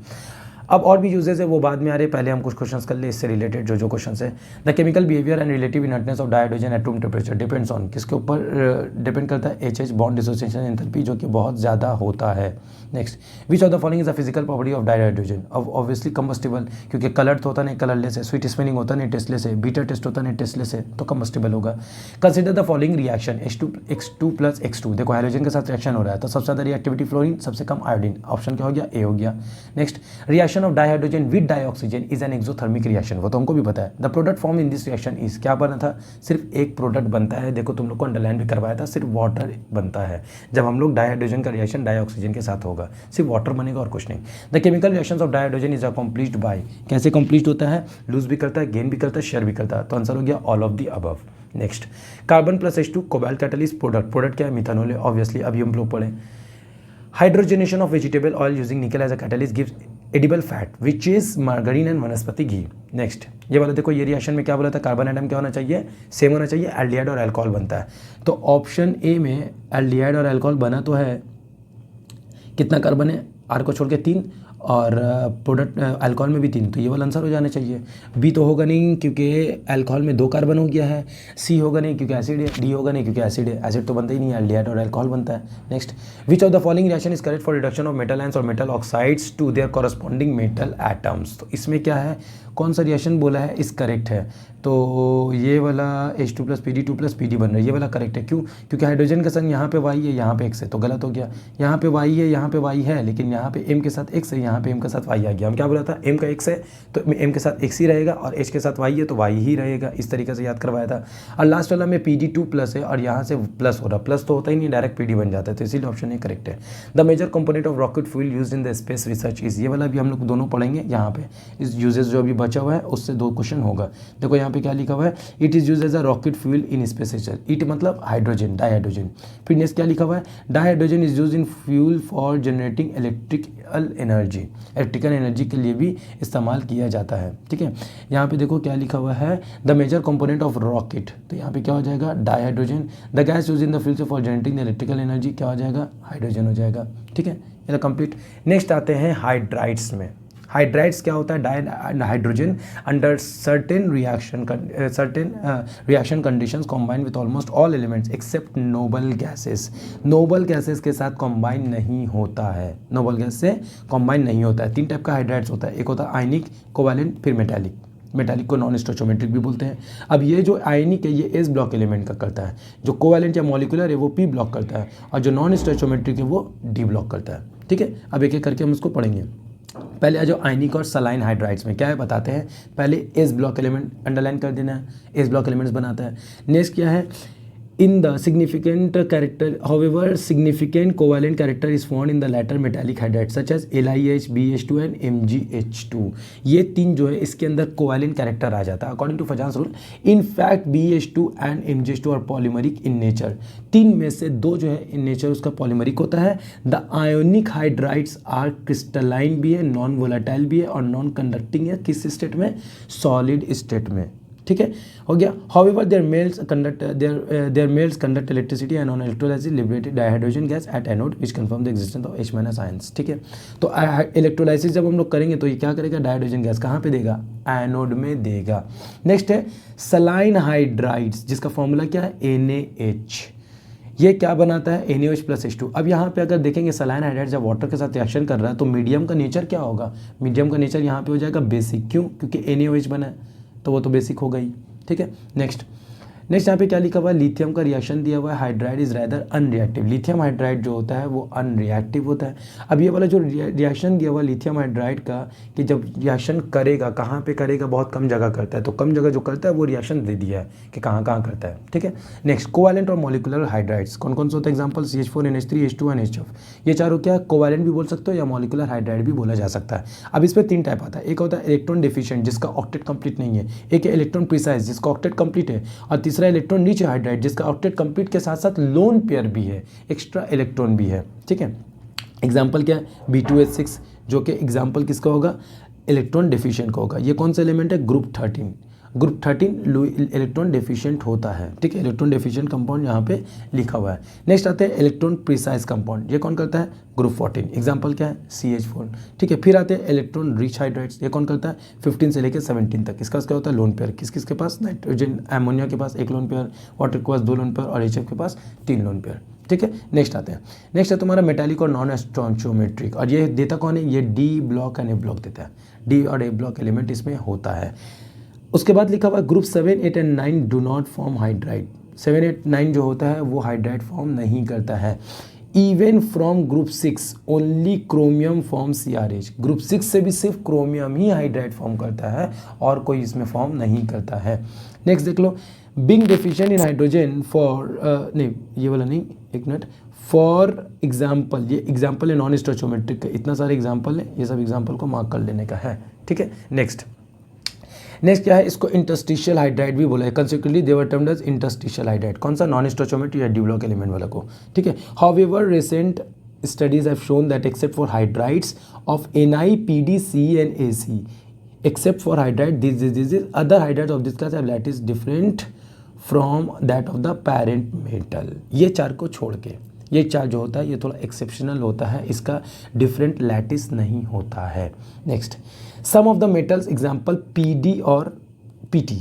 अब और भी यूजेज है वो बाद में आ रहे, पहले हम कुछ क्वेश्चंस कर ले इससे रिलेटेड जो क्वेश्चंस है। The chemical behaviour and relative inertness of dihydrogen eight room temperature depends on, किसके ऊपर डिपेंड करता है, HH बॉन्ड डिसोसिएशन एंथैल्पी, जो कि बहुत ज़्यादा होता है। Next, which of the following is a physical property of dihydrogen. अब ऑब्वियसली कंबस्टिबल, क्योंकि कलर तो होता नहीं कलरलेस है, स्वीट स्मेलिंग होता नहीं टेस्टलेस है, बीटर टेस्ट होता नहीं टेस्टलेस है, तो कंबस्टिबल होगा। Consider the following reaction H2X2। देखो हाइड्रोजन के साथ रिएक्शन हो रहा है, तो सबसे ज़्यादा रिएक्टिविटी फ्लोरीन, सबसे कम आयोडीन। ऑप्शन क्या हो गया, A हो गया। Next, reaction of dihydrogen with dioxygen is an exothermic reaction, वो तो हमको भी पता है। The product form in this reaction is, क्या बना था, सिर्फ एक प्रोडक्ट बनता है। देखो तुम लोग को अंडरलाइन भी करवाया था, सिर्फ वाटर बनता है। जब हम लोग डाइहाइड्रोजन का रिएक्शन डाइऑक्सीजन के साथ होगा, सिर्फ वाटर बनेगा और कुछ नहीं। The chemical reactions of dihydrogen is accomplished by, कैसे कंप्लीट होता है, लूज भी करता है, गेन भी करता है, शेयर भी करता है, तो आंसर हो गया all of the above. Next, कार्बन+H2 कोबाल्ट कैटलिस्ट प्रोडक्ट क्या है, मिथानॉल है, ऑब्वियसली अभी हम लोग पढ़े। Hydrogenation of vegetable oil using nickel as a catalyst gives edible fat which is margarine and vanaspati ghee. Next, ये वाला देखो, ये रिएक्शन में क्या बोला था, कार्बन एटम क्या होना चाहिए, सेम होना चाहिए, एल्डिहाइड और अल्कोहल बनता है। तो ऑप्शन ए में एल्डिहाइड और अल्कोहल बना तो है, कितना कार्बन है, R को छोड़ के 3, और प्रोडक्ट अल्कोहल में भी 3, तो ये वाला आंसर हो जाना चाहिए। बी तो होगा नहीं क्योंकि अल्कोहल में 2 कार्बन हो गया है। सी होगा नहीं क्योंकि एसिड है। डी होगा नहीं क्योंकि एसिड है, एसिड तो बनता ही नहीं है, एल्डिहाइड और अल्कोहल बनता है। Next, which of the following reaction is correct for reduction of metal ions और metal oxides to their corresponding metal atoms. तो इसमें क्या है, कौन सा रिएक्शन बोला है इस करेक्ट है, तो ये वाला H2 प्लस PD बन रहा है, ये वाला करेक्ट है। क्यों? क्योंकि हाइड्रोजन का संग यहाँ पे Y है, यहाँ पे X है, तो गलत हो गया। यहाँ पे Y है, यहाँ पे Y है, लेकिन यहाँ पे M के साथ X है, यहाँ पे M के साथ Y आ गया। हम क्या बोला था, M का X है तो M के साथ X ही रहेगा, और H के साथ Y है तो Y ही रहेगा। इस तरीके से याद करवाया था। और लास्ट वाला में PD2 प्लस है और यहाँ से प्लस हो रहा, प्लस तो होता ही नहीं, डायरेक्ट PD बन जाता है, तो इसीलिए ऑप्शन ए करेक्ट है। The major component of rocket fuel used in the space research is, ये वाला भी हम लोग दोनों पढ़ेंगे। यहाँ पे इस यूजेस जो अभी बचा हुआ है उससे 2 क्वेश्चन होगा। देखो यहाँ पे क्या लिखा हुआ है, it is use as a rocket fuel in space research. It मतलब हाइड्रोजन, डाइहाइड्रोजन। फिर नेक्स्ट क्या लिखा हुआ है, dihydrogen is use in fuel for generating electrical energy, electrical energy के लिए भी इस्तेमाल किया जाता है। ठीक है, यहाँ पे देखो क्या लिखा हुआ है, the major component of rocket, तो यहाँ पे क्या हो जाएगा, dihydrogen. The gas use in the fuel for generating the electrical energy, क्या हो जाएगा, हाइड्रोजन हो जाएगा। ठीक है, ये कंप्लीट। नेक्स्ट आते हैं हाइड्राइड्स में। हाइड्राइड्स क्या होता है, hydrogen under certain reaction conditions combine with almost all elements except noble gases. Noble gases के साथ कॉम्बाइन नहीं होता है, नोबल गैस से कॉम्बाइन नहीं होता है। 3 टाइप का हाइड्राइड्स होता है, एक होता है आयनिक, कोवैलेंट, फिर मेटालिक। मेटालिक को नॉन स्टोचोमेट्रिक भी बोलते हैं। अब ये जो आयनिक है ये एस ब्लॉक एलिमेंट का करता है, जो कोवैलेंट या मॉलिक्यूलर है वो पी ब्लॉक करता है, और जो नॉन स्टोचोमेट्रिक है वो डी ब्लॉक करता है। ठीक है, अब एक एक करके हम इसको पढ़ेंगे। पहले आ जाओ आयनिक और सलाइन हाइड्राइड्स में, क्या है बताते हैं। पहले एस ब्लॉक एलिमेंट अंडरलाइन कर देना है, एस ब्लॉक एलिमेंट्स बनाता है। नेक्स्ट क्या है, in the significant character, however significant covalent character is found in the latter metallic hydrides such as LiH, BH2 and MgH2। ये 3 जो है इसके अंदर कोवैलेंट कैरेक्टर आ जाता है according to Fajans rule. In fact BH2 and MgH2 are polymeric in nature. 3 में से 2 जो है इन नेचर उसका पॉलीमरिक होता है। The ionic hydrides are crystalline भी है, नॉन वोलाटाइल भी है और नॉन कंडक्टिंग है। किस स्टेट में, सॉलिड स्टेट में। ठीक है, हो गया। However their melts conduct electricity and on electrolysis liberated dihydrogen gas at anode which confirm the existence of H- ions. ठीक है, तो इलेक्ट्रोलाइसिस जब हम लोग करेंगे तो ये क्या करेगा, डाइहाइड्रोजन गैस कहाँ पे देगा, एनोड में देगा। नेक्स्ट है सलाइन हाइड्राइड्स, जिसका फॉर्मूला क्या है, NaH। ये क्या बनाता है, NaOH प्लस H2। अब यहाँ पे अगर देखेंगे सलाइन हाइड्राइड जब वाटर के साथ रिएक्शन कर रहा है तो मीडियम का नेचर क्या होगा, मीडियम का नेचर यहाँ पे हो जाएगा बेसिक। क्यों, क्योंकि NaOH बना है तो वो तो बेसिक हो गई। ठीक है, नेक्स्ट यहाँ पे क्या लिखा हुआ है, लिथियम का रिएक्शन दिया हुआ है, hydride is rather unreactive. Lithium hydride जो होता है वो अनरिएक्टिव होता है। अब ये वाला जो रिएक्शन दिया हुआ लिथियम हाइड्राइड का, कि जब रिएक्शन करेगा कहाँ पे करेगा, बहुत कम जगह करता है, तो कम जगह जो करता है वो रिएक्शन दे दिया है कि कहाँ करता है। ठीक है, नेक्स्ट कोवैलेंट और मॉलिक्यूलर हाइड्राइड्स कौन कौन से होते हैं, example CH4, NH3, H2 and HF। ये चारों क्या, कोवैलेंट भी बोल सकते हो या मॉलिक्यूलर हाइड्राइड भी बोला जा सकता है। अब इस पर 3 टाइप आता है, एक होता है इलेक्ट्रॉन डिफिशिएंट जिसका ऑक्टेट कंप्लीट नहीं है, एक है इलेक्ट्रॉन प्रिसाइज जिसका ऑक्टेट कंप्लीट है, और तीसरा इलेक्ट्रॉन रिच हाइड्राइड जिसका ऑक्टेट कंप्लीट के साथ साथ लोन पेयर भी है, एक्स्ट्रा इलेक्ट्रॉन भी है। ठीक है, एग्जाम्पल क्या है, B2H6 जो कि एग्जाम्पल किसका होगा, इलेक्ट्रॉन डेफिशिएंट का होगा। ये कौन सा एलिमेंट है, ग्रुप 13 इलेक्ट्रॉन डेफिशिएंट होता है। ठीक है, इलेक्ट्रॉन डेफिशिएंट कंपाउंड यहाँ पे लिखा हुआ है। नेक्स्ट आते हैं इलेक्ट्रॉन प्रिसाइज कंपाउंड, ये कौन करता है, ग्रुप 14, एग्जांपल क्या है, CH4। ठीक है, फिर आते हैं इलेक्ट्रॉन रिच हाइड्राइड्स, ये कौन करता है, 15 से लेकर 17 तक। इसका क्या होता है, लोन पेयर। किस के पास, नाइट्रोजन अमोनिया के पास 1 लोन पेयर, वाटर के पास 2 लोन पेयर और HF के पास 3 लोन पेयर। ठीक है, नेक्स्ट आते हैं, नेक्स्ट है तुम्हारा मेटालिक और नॉन स्टोचोमेट्रिक, और ये देता कौन है, ये D block and A block देता है। D और A ब्लॉक एलिमेंट इसमें होता है। उसके बाद लिखा हुआ group 7, 8 and 9 do not form hydride. 7, 8, 9 जो होता है वो हाइड्राइड फॉर्म नहीं करता है। Even from group 6 only chromium form CrH। Group 6 से भी सिर्फ क्रोमियम ही हाइड्राइड फॉर्म करता है और कोई इसमें फॉर्म नहीं करता है। नेक्स्ट देख लो, being deficient in hydrogen for नहीं ये वाला नहीं, एक मिनट, फॉर एग्जाम्पल, ये एग्जाम्पल है नॉन स्टोचोमेट्रिक का, इतना सारे एग्जाम्पल है, ये सब एग्जाम्पल को मार्क कर लेने का है। ठीक है, नेक्स्ट क्या है, इसको इंटरस्टिशियल हाइड्राइड भी बोला है। कंसिक्वेंटली दे वर टर्म्ड एज इंटरस्टिशियल हाइड्राइड। कौन सा, नॉन स्टोचोमेट्रिक या डी ब्लॉक एलिमेंट वाला को। ठीक है, however recent studies have shown that except for hydrides of Na, Pd, Ce and Ac, except for hydride these other hydrides of this class have lattice different from that of the parent metal। ये 4 को छोड़ के ये 4 जो होता है ये थोड़ा एक्सेप्शनल होता है, इसका डिफरेंट लैटिस नहीं होता है। Next, some of the metals example Pd और Pt।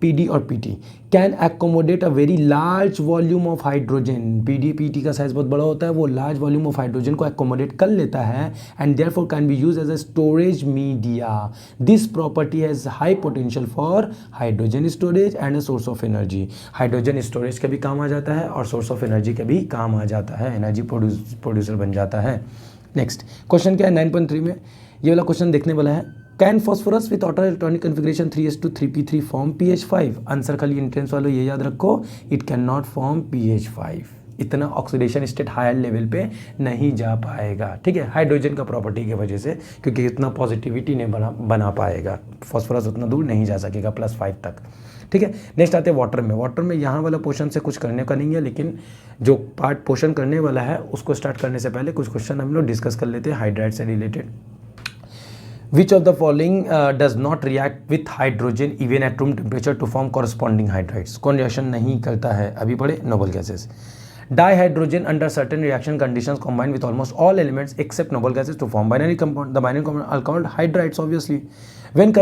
PD और PT can accommodate a very large volume of hydrogen. PD का साइज बहुत बड़ा होता है, वो लार्ज वॉल्यूम ऑफ हाइड्रोजन को एकोमोडेट कर लेता है and therefore can be use as a storage media. This property has high potential for hydrogen storage and a source of energy. Hydrogen storage का भी काम आ जाता है और सोर्स ऑफ एनर्जी का भी काम आ जाता है, एनर्जी प्रोड्यूसर बन जाता है। नेक्स्ट क्वेश्चन क्या है 9.3 में, ये वाला क्वेश्चन देखने वाला है। Can phosphorus with auto electronic configuration 3s2 3p3 form PH5? Answer खाली इंट्रेंस वालों ये याद रखो, it can not form PH5। इतना ऑक्सीडेशन स्टेट हायर लेवल पे नहीं जा पाएगा, ठीक है, हाइड्रोजन का प्रॉपर्टी की वजह से, क्योंकि इतना पॉजिटिविटी नहीं बना पाएगा, फॉस्फोरस उतना दूर नहीं जा सकेगा +5 तक, ठीक है। नेक्स्ट आते हैं वाटर में। वाटर में यहाँ वाला पोर्शन से कुछ करने का नहीं है, लेकिन जो पार्ट पोर्शन करने वाला है उसको स्टार्ट करने से पहले कुछ क्वेश्चन हम लोग डिस्कस कर लेते हैं हाइड्राइड से related. Which of the following does not react with hydrogen even at room temperature to form corresponding hydrides? कौन रिएक्शन नहीं करता है? अभी पढ़े noble gases. Dihydrogen under certain reaction conditions combine with almost all elements except noble gases to form binary compound. The binary compound are called hydrides obviously. When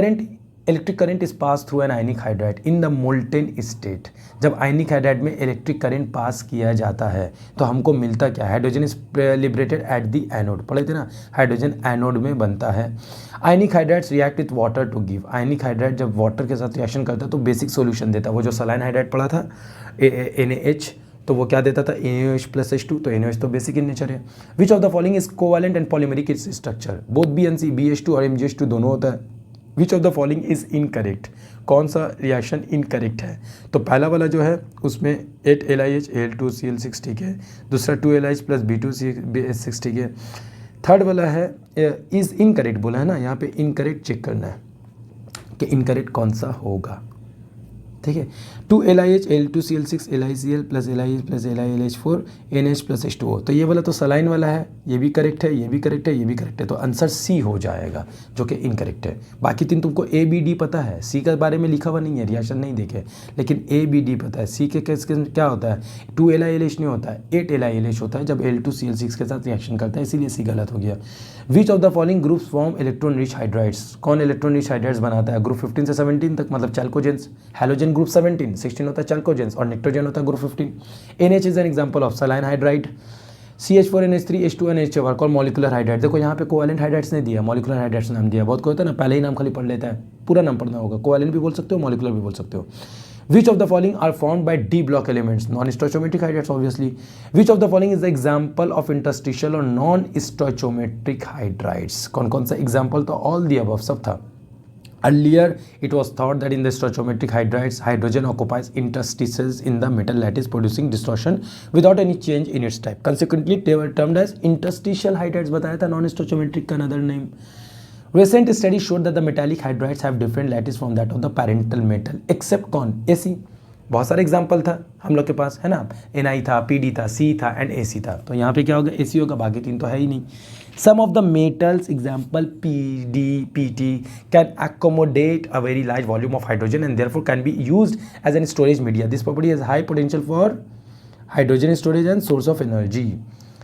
electric current is pass through an ionic hydride in the molten state, जब ionic hydride में electric current pass किया जाता है तो हमको मिलता क्या? Hydrogen is liberated at the anode, पढ़े थे ना, हाइड्रोजन एनोड में बनता है। Ionic hydrides react with water to give, ionic hydride जब वाटर के साथ रिएक्शन करता है तो बेसिक सोल्यूशन देता है। वो जो सलाइन हाइड्राइड पड़ा था NaH, तो वो क्या देता था? NaOH+H2, तो NaOH तो बेसिक इन नेचर है। Which of the following is covalent and polymeric in structure? Both BnC BH2 और MgH2 दोनों होता है। Which of the following is incorrect? कौन सा रिएक्शन इनकरेक्ट है? तो पहला वाला जो है उसमें 8 LiH Al2Cl6 ठीक है, दूसरा 2 LiH + B2C6 ठीक है, थर्ड वाला है इज इनकरेक्ट बोला है ना, यहाँ पे इनकरेक्ट चेक करना है कि इनकरेक्ट कौन सा होगा, ठीक है। 2 LiH Al2Cl6 LiCl + LiH + LiLH4 NH+H2O, तो ये वाला तो सलाइन वाला है, ये भी करेक्ट है, ये भी करेक्ट है, ये भी करेक्ट है, तो आंसर C हो जाएगा जो कि इनकरेक्ट है। बाकी तीन तुमको ABD पता है, C के बारे में लिखा हुआ नहीं है, रिएक्शन नहीं देखे, लेकिन ABD पता है। C के केस क्या होता है? 2 LiLH नहीं होता है, 8 LiLH होता है जब Al2Cl6 के साथ रिएक्शन करता है, इसीलिए C गलत हो गया। विच of the following groups form electron rich hydrides? कौन इलेक्ट्रॉन रिच हाइड्राइड्स बनाता है? ग्रुप 15 से 17 तक, मतलब चैल्कोजेंस। हैलोजन ग्रुप 17, 16 होता है चैल्कोजेंस और निट्रोजन होता है group 15। NH is an example of saline hydride. CH4NH3 H2NH4 call molecular hydride. देखो यहाँ पे कोवैलेंट हाइड्राइड्स नहीं दिया, मॉलिकुलर हाइड्राइड्स नाम दिया। बहुत कोई होता है ना पहले ही नाम खाली पढ़ लेता है, पूरा नाम पढ़ना होगा। कोवैलेंट भी बोल सकते हो, मॉलिकुलर भी बोल सकते हो। Which of the following are formed by D block elements? Non-stoichiometric hydrates obviously. Which of the following is the example of interstitial or non-stoichiometric hydrates? कौन कौन सा example? तो all the above सब था। Earlier, it was thought that in the stoichiometric hydrides, hydrogen occupies interstices in the metal lattice, producing distortion without any change in its type. Consequently, they were termed as interstitial hydrides. बताया था non-stoichiometric का another name. Recent studies showed that the metallic hydrides have different lattice from that of the parental metal, except कौन? AC। बहुत सारे example था हम लोग के पास, है ना, Ni था, PD था, C था एंड AC था, तो यहाँ पे क्या होगा? AC होगा, बाकी तीन तो है ही नहीं। Some of the metals, example PD, PT, can accommodate a very large volume of hydrogen and therefore can be used as a storage media. This property has high potential for hydrogen storage and source of energy.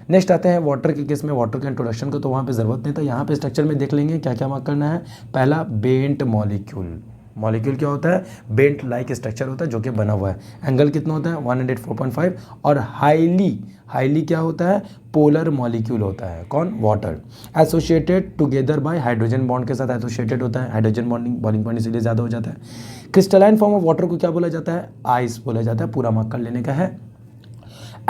Next आते हैं water के case में। Water के introduction को तो वहाँ पे ज़रूरत नहीं था, यहाँ पे स्ट्रक्चर में देख लेंगे क्या क्या मार्क करना है। पहला बेंट मॉलिक्यूल। मॉलिक्यूल क्या होता है? बेंट लाइक स्ट्रक्चर होता है जो कि बना हुआ है। एंगल कितना होता है? 104.5। और हाईली क्या होता है? पोलर मॉलिक्यूल होता है। कौन? Water. Associated together by hydrogen bond के साथ एसोसिएटेड होता है, हाइड्रोजन बॉन्डिंग पॉइंट इसलिए ज़्यादा हो जाता है। क्रिस्टलाइन फॉर्म ऑफ वाटर को क्या बोला जाता है? आइस बोला जाता है। पूरा मार्क कर लेने का है।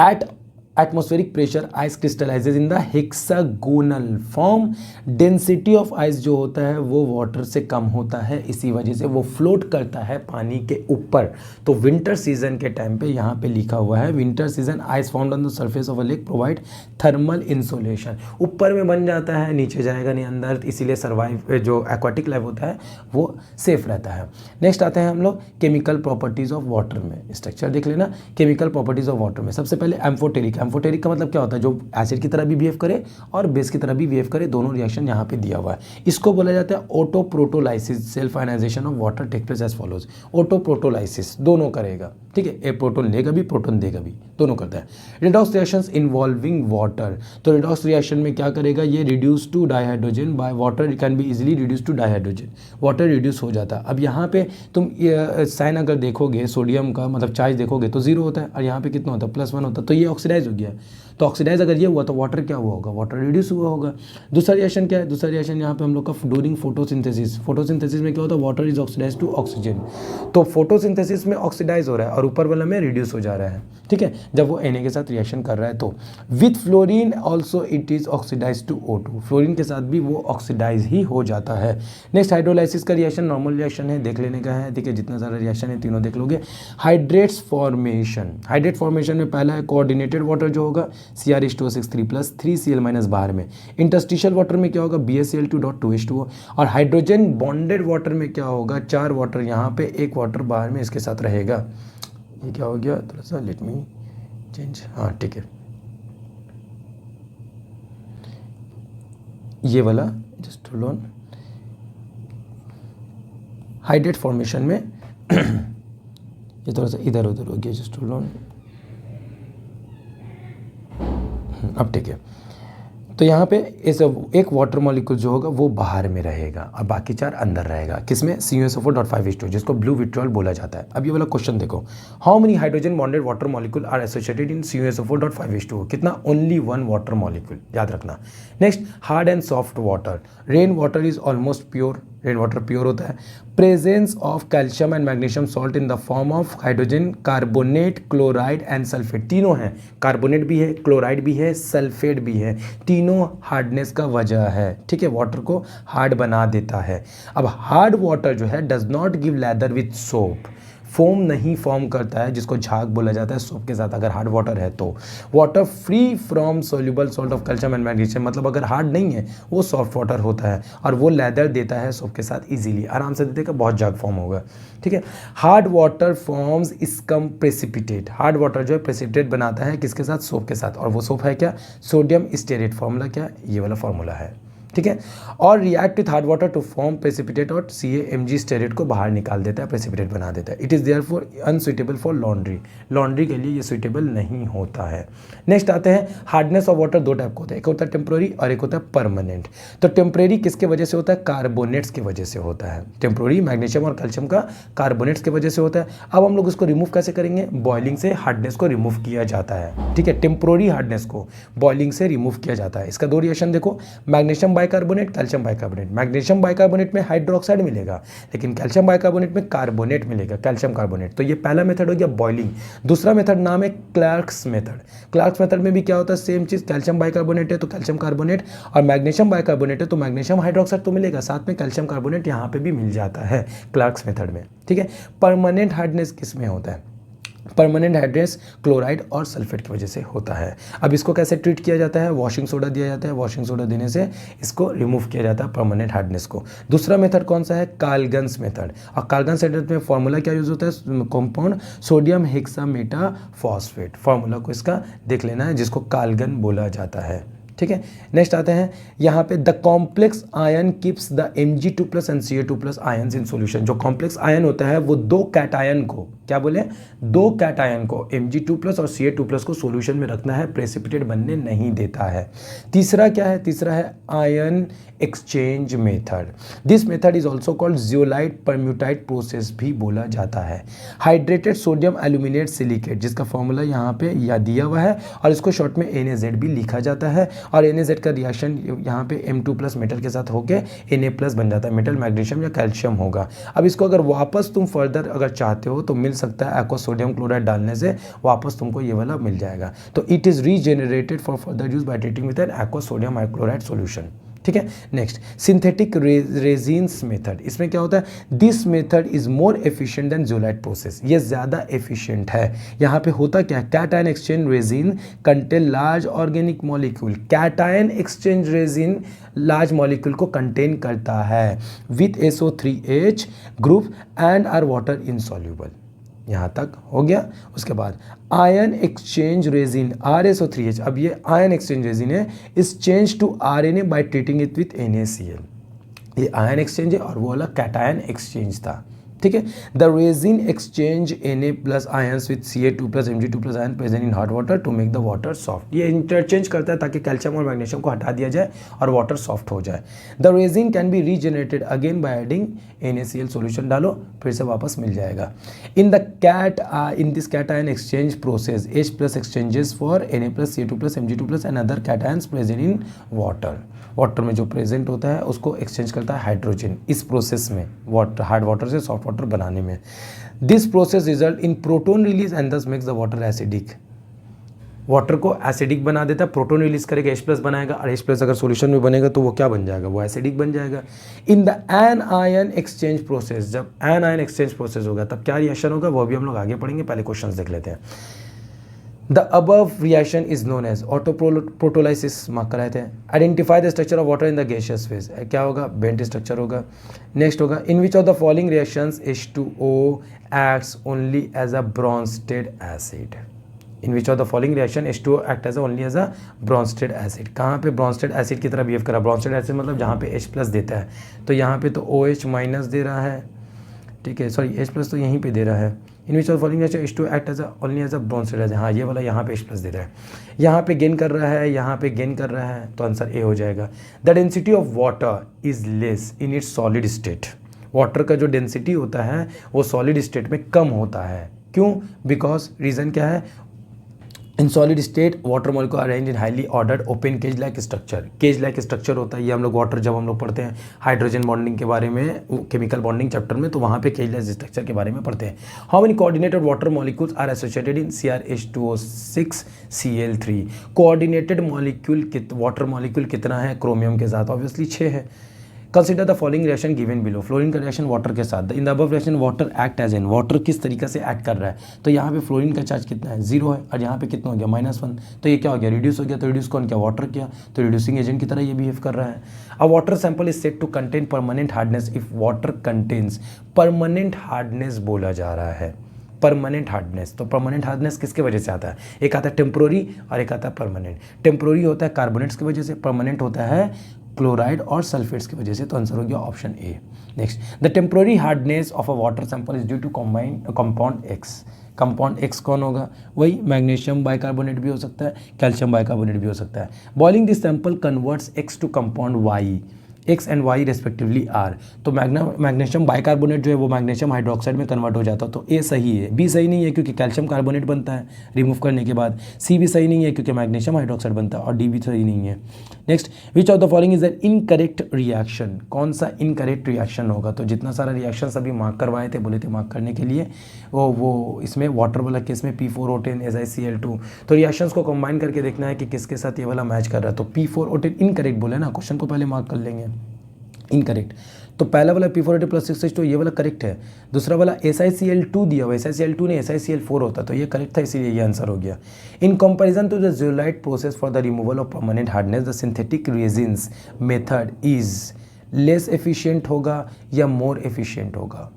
At atmospheric pressure ice crystallises in the hexagonal form. Density of ice जो होता है वो वाटर से कम होता है, इसी वजह से वो फ्लोट करता है पानी के ऊपर। तो विंटर सीजन के टाइम पे यहाँ पे लिखा हुआ है winter season ice found on the surface of a lake provide thermal insulation. ऊपर में बन जाता है, नीचे जाएगा नहीं अंदर, इसीलिए सर्वाइव जो एक्वाटिक लाइफ होता है वो सेफ रहता है। नेक्स्ट आते हैं हम लोग केमिकल प्रॉपर्टीज ऑफ वाटर में। स्ट्रक्चर देख लेना केमिकल प्रॉपर्टीज ऑफ वाटर में। सबसे पहले एम्फोटेरिक एम्फोटेरिक का मतलब क्या होता है, जो एसिड की तरह भी बिहेव करे और बेस की तरह भी बिहेव करे, दोनों रिएक्शन यहाँ पे दिया हुआ है। इसको बोला जाता है auto protolysis, self ionization of water take place as follows. Auto protolysis दोनों करेगा, ठीक है, ए प्रोटोन लेगा भी प्रोटोन देगा भी, दोनों करता है। रिडॉक्स रिएक्शंस इन्वॉल्विंग वाटर, तो रिडॉक्स रिएक्शन में क्या करेगा, ये reduce to dihydrogen by water can be easily reduce to dihydrogen, water reduce हो जाता है। अब यहाँ पे तुम साइन अगर देखोगे सोडियम का, मतलब चार्ज देखोगे तो 0 होता है, और यहाँ पे कितना होता है, +1 होता है, तो ये ऑक्सीडाइज हो गया। तो ऑक्सीडाइज अगर ये हुआ तो वाटर क्या हुआ होगा, वाटर रिड्यूस हुआ होगा। दूसरा रिएक्शन क्या है, दूसरा रिएक्शन यहाँ पे हम लोग का ड्यूरिंग फोटोसिंथेसिस, फोटोसिंथेसिस में क्या होता है, water is oxidise to oxygen. तो फोटोसिंथेसिस में ऑक्सीडाइज हो रहा है और ऊपर वाला में रिड्यूस हो जा रहा है, ठीक है, जब वो Na के साथ रिएक्शन कर रहा है। तो with fluorine also it is oxidise to O2, fluorine के साथ भी वो ऑक्सीडाइज ही हो जाता है। नेक्स्ट हाइड्रोलाइसिस का रिएक्शन नॉर्मल रिएक्शन है, देख लेने का है, ठीक है, जितना सारा रिएक्शन है तीनों देख लोगे। हाइड्रेट्स फॉर्मेशन, हाइड्रेट फॉर्मेशन में पहला है कोऑर्डिनेटेड वाटर जो होगा CrH2O6 3Cl- बाहर में। इंटरस्टिशियल वाटर में क्या होगा, BaCl2.2H2O। और हाइड्रोजन बॉन्डेड वाटर में क्या होगा, 4 वाटर यहाँ पे, 1 वाटर बाहर में इसके साथ रहेगा। ये क्या हो गया, थोड़ा सा लेट मी चेंज, हाँ ठीक है, ये वाला just hold on. Hydrate formation में ये थोड़ा सा इधर उधर हो गया, जस्ट होल्ड ऑन, अब ठीक है। तो यहाँ पे इस एक वाटर मॉलिक्यूल जो होगा वो बाहर में रहेगा और बाकी 4 अंदर रहेगा, किसमें, CuSO4.5H2, जिसको ब्लू विट्रियोल बोला जाता है। अब ये वाला क्वेश्चन देखो, how many hydrogen bonded water molecule are associated in CuSO4.5H2, कितना, ओनली 1 वाटर मॉलिक्यूल, याद रखना। Next, hard and soft water, rain water is almost pure, rain water pure होता है। Presence of calcium and magnesium salt in the form of hydrogen carbonate, chloride and sulphate, तीनों हैं, carbonate भी है, chloride भी है, सल्फेट भी है, तीनों हार्डनेस का वजह है, ठीक है, वाटर को हार्ड बना देता है। अब हार्ड वाटर जो है does not give leather with soap, foam नहीं फॉर्म करता है, जिसको झाग बोला जाता है सोप के साथ, अगर हार्ड वाटर है तो। Water free from soluble salt of calcium and magnesium, मतलब अगर हार्ड नहीं है वो सॉफ्ट वाटर होता है और वो लेदर देता है सोप के साथ, इजीली आराम से देगा, बहुत झाग फॉर्म होगा, ठीक है। Hard water forms scum precipitate, hard water जो है प्रेसिपिटेट बनाता है किसके साथ, सोप के साथ, और वो सोप है क्या, सोडियम स्टेरेट, फॉर्मूला क्या, ये वाला फॉर्मूला है, ठीक है। और react with hard water to form precipitate, और CaMg स्टेरेट को बाहर निकाल देता है, प्रेसिपिटेट बना देता है। It is therefore unsuitable for laundry, laundry के लिए ये सुइटेबल नहीं होता है। नेक्स्ट आते हैं, हार्डनेस ऑफ वाटर 2 टाइप का होता है, एक होता है टेम्प्रोरी और एक होता है परमानेंट। तो टेम्प्रेरी किसके वजह से होता है, कार्बोनेट्स की वजह से होता है, टेम्प्रोरी मैग्नीशियम और कैल्शियम का कार्बोनेट्स की वजह से होता है। अब हम लोग इसको रिमूव कैसे करेंगे, बॉइलिंग से हार्डनेस को रिमूव किया जाता है, ठीक है, टेम्प्रोरी हार्डनेस को बॉइलिंग से रिमूव किया जाता है। इसका 2 रिएक्शन देखो, magnesium bicarbonate, calcium bicarbonate. Magnesium bicarbonate में हाइड्रोक्साइड मिलेगा, लेकिन कैल्शियम बाइकार्बोनेट में कार्बोनेट मिलेगा, कैल्शियम कार्बोनेट। तो ये पहला मेथड हो गया बॉइलिंग। दूसरा मेथड नाम है क्लार्क्स मेथड। क्लार्क्स मेथड में भी क्या होता है, सेम चीज, कैल्शियम बाइकार्बोनेट है तो कैल्शियम कार्बोनेट, और मैग्नीशियम बाइकार्बोनेट है तो मैग्नीशियम हाइड्रोक्साइड तो मिलेगा, साथ में कैल्शियम कार्बोनेट यहाँ पे भी मिल जाता है क्लार्क्स मेथड में, ठीक है। परमानेंट हार्डनेस किस में होता है, परमानेंट हार्डनेस क्लोराइड और सल्फेट की वजह से होता है। अब इसको कैसे ट्रीट किया जाता है, वॉशिंग सोडा दिया जाता है, वॉशिंग सोडा देने से इसको रिमूव किया जाता है परमानेंट हार्डनेस को। दूसरा मेथड कौन सा है, कार्गन्स मेथड। और कार्गन्स मेथड में फॉर्मूला क्या यूज होता है, कंपाउंड सोडियम हेक्सामेटाफॉस्फेट, फॉर्मूला को इसका देख लेना है, जिसको कार्गन बोला जाता है, ठीक है। नेक्स्ट आते हैं यहाँ पे, the complex ion keeps the Mg2+ and Ca2+ ions in solution. जो कॉम्प्लेक्स आयन होता है वो 2 कैटायन को, क्या बोले, 2 कैटायन को, Mg2+ और Ca2+ को सॉल्यूशन में रखना है, प्रेसिपिटेट बनने नहीं देता है। तीसरा क्या है, तीसरा है ion exchange method. This method is also called zeolite permutit process भी बोला जाता है। हाइड्रेटेड सोडियम एल्यूमिनेट सिलिकेट, जिसका फॉर्मूला यहाँ पे दिया हुआ है, और इसको शॉर्ट में NaZ भी लिखा जाता है, और NaZ का रिएक्शन यहाँ पे M2+ मेटल के साथ होके Na+ बन जाता है, मेटल मैग्नीशियम या कैल्शियम होगा। अब इसको अगर वापस तुम फर्दर अगर चाहते हो तो मिल सकता है, एक्वा सोडियम क्लोराइड डालने से वापस तुमको ये वाला मिल जाएगा। तो it is regenerated for further use by treating with an aqua sodium chloride solution, ठीक है। Next, synthetic resins method. इसमें क्या होता है, this method is more efficient than zeolite process, ये ज़्यादा एफिशिएंट है। यहाँ पे होता क्या है, cation exchange resin contain large organic molecule, cation exchange resin large molecule को कंटेन करता है with SO3H group and are water insoluble. यहाँ तक हो गया। उसके बाद आयन एक्सचेंज रेजिन RSO3H, अब ये आयन एक्सचेंज रेजिन है, is change to RNA by treating it with NaCl। ये आयन एक्सचेंज है और वो वाला कैटायन एक्सचेंज था, ठीक है। The resin exchange Na plus ions with Ca2 plus Mg2 plus ion present in hot water to make the water soft. ये interchange करता है ताकि कैल्शियम और मैग्नीशियम को हटा दिया जाए और वाटर सॉफ्ट हो जाए। The resin can be regenerated again by adding NaCl solution, डालो फिर से वापस मिल जाएगा। In this cation exchange process H plus exchanges for Na plus Ca2 plus Mg2 plus and other cations present in water. Water में जो present होता है उसको एक्सचेंज करता है हाइड्रोजन इस प्रोसेस में, वाटर हार्ड वाटर से सॉफ्ट वाटर बनाने में। This process result in proton release and thus makes the water acidic. Water को एसिडिक बना देता है, प्रोटोन रिलीज करेगा, H प्लस बनाएगा, और H प्लस अगर सॉल्यूशन में बनेगा तो वो क्या बन जाएगा, वो एसिडिक बन जाएगा। In the anion exchange process, जब एन आयन एक्सचेंज प्रोसेस होगा तब क्या रिएक्शन होगा वो भी हम लोग आगे पढ़ेंगे, पहले क्वेश्चन देख लेते हैं। The above reaction is known as autoprotolysis, mark कराए थे। Identify the structure of water in the gaseous phase, क्या होगा, बेंट स्ट्रक्चर होगा। नेक्स्ट होगा in which of the following reactions H2O acts only as a Bronsted acid। In which of the following reaction H2O act as only as a Bronsted acid। कहाँ पे Bronsted acid की तरह behave करा, Bronsted acid मतलब जहाँ पे H plus देता है, तो यहाँ पे तो OH माइनस दे रहा है, ठीक है, सॉरी H प्लस तो यहीं पे दे रहा है। In which of following H2 act as only as a Bronsted acid, हाँ ये वाला यहाँ पे H प्लस दे रहा है, यहाँ पे गेन कर रहा है, यहाँ पे गेन कर रहा है, तो आंसर ए हो जाएगा। The density of water is less in its solid state. Water का जो डेंसिटी होता है वो सॉलिड स्टेट में कम होता है, क्यों, बिकॉज रीज़न क्या है, in solid state water molecule arrange in highly ordered open cage like structure. Cage like structure होता है ये, हम लोग वाटर जब हम लोग पढ़ते हैं हाइड्रोजन बॉन्डिंग के बारे में, केमिकल बॉन्डिंग चैप्टर में, तो वहाँ पे केज लाइक स्ट्रक्चर के बारे में पढ़ते हैं। How many coordinated water molecules are associated in CrH2O6 Cl3। Coordinated molecule water molecule कितना है क्रोमियम के साथ, ऑब्वियसली 6 है। Consider the following reaction given below. Fluorine का रिएक्शन वाटर के साथ, in the above reaction water act as an, water किस तरीके से एक्ट कर रहा है, तो यहाँ पे फ्लोरीन का चार्ज कितना है, 0 है, और यहाँ पे कितना हो गया, -1, तो ये क्या हो गया, रिड्यूस हो गया, तो रिड्यूस कौन किया, वाटर किया, तो रिड्यूसिंग एजेंट की तरह ये बिहेव कर रहा है। A water sample is said to contain permanent hardness if water contains, permanent hardness बोला जा रहा है, परमानेंट हार्डनेस। तो परमानेंट हार्डनेस किसके वजह से आता है, एक आता है टेम्पोररी और एक आता है परमानेंट। टेम्पोररी होता है कार्बोनेट्स की वजह से, परमानेंट होता है क्लोराइड और सल्फेट्स की वजह से, तो आंसर हो गया option A. Next, the temporary hardness of a water sample is due to compound X. Compound X कौन होगा, वही मैग्नीशियम बाइकार्बोनेट भी हो सकता है, कैल्शियम बाइकार्बोनेट भी हो सकता है। Boiling this sample converts X to compound Y, X and Y respectively are. तो मैग्नीशियम बाइकार्बोनेट जो है वो मैग्नीशियम हाइड्रोक्साइड में कन्वर्ट हो जाता है, तो ए सही है। बी सही नहीं है क्योंकि कैल्शियम कार्बोनेट बनता है रिमूव करने के बाद। सी भी सही नहीं है क्योंकि मैग्नीशियम हाइड्रोक्साइड बनता है, और डी भी सही नहीं है। Next, which of the following is an incorrect reaction, कौन सा इनकरेक्ट रिएक्शन होगा, तो जितना सारा रिएक्शन अभी मार्क करवाए थे, बोले थे मार्क करने के लिए, वो इसमें वाटर वाला केस में P4O10 SiCl2, तो रिएक्शंस को कंबाइन करके देखना है कि किसके साथ ये वाला मैच कर रहा है। तो P4O10 इनकरेक्ट बोले ना, क्वेश्चन को पहले मार्क कर लेंगे इनकरेक्ट। तो पहला वाला P4O10 प्लस 6H2 ये वाला करेक्ट है। दूसरा वाला SiCl2 दिया हुआ, SiCl2 ने SiCl4 होता, तो ये करेक्ट था, इसीलिए ये आंसर हो गया। In comparison to the zeolite process for the removal of permanent hardness, the synthetic resins method is less efficient होगा या मोर एफिशिएंट होगा।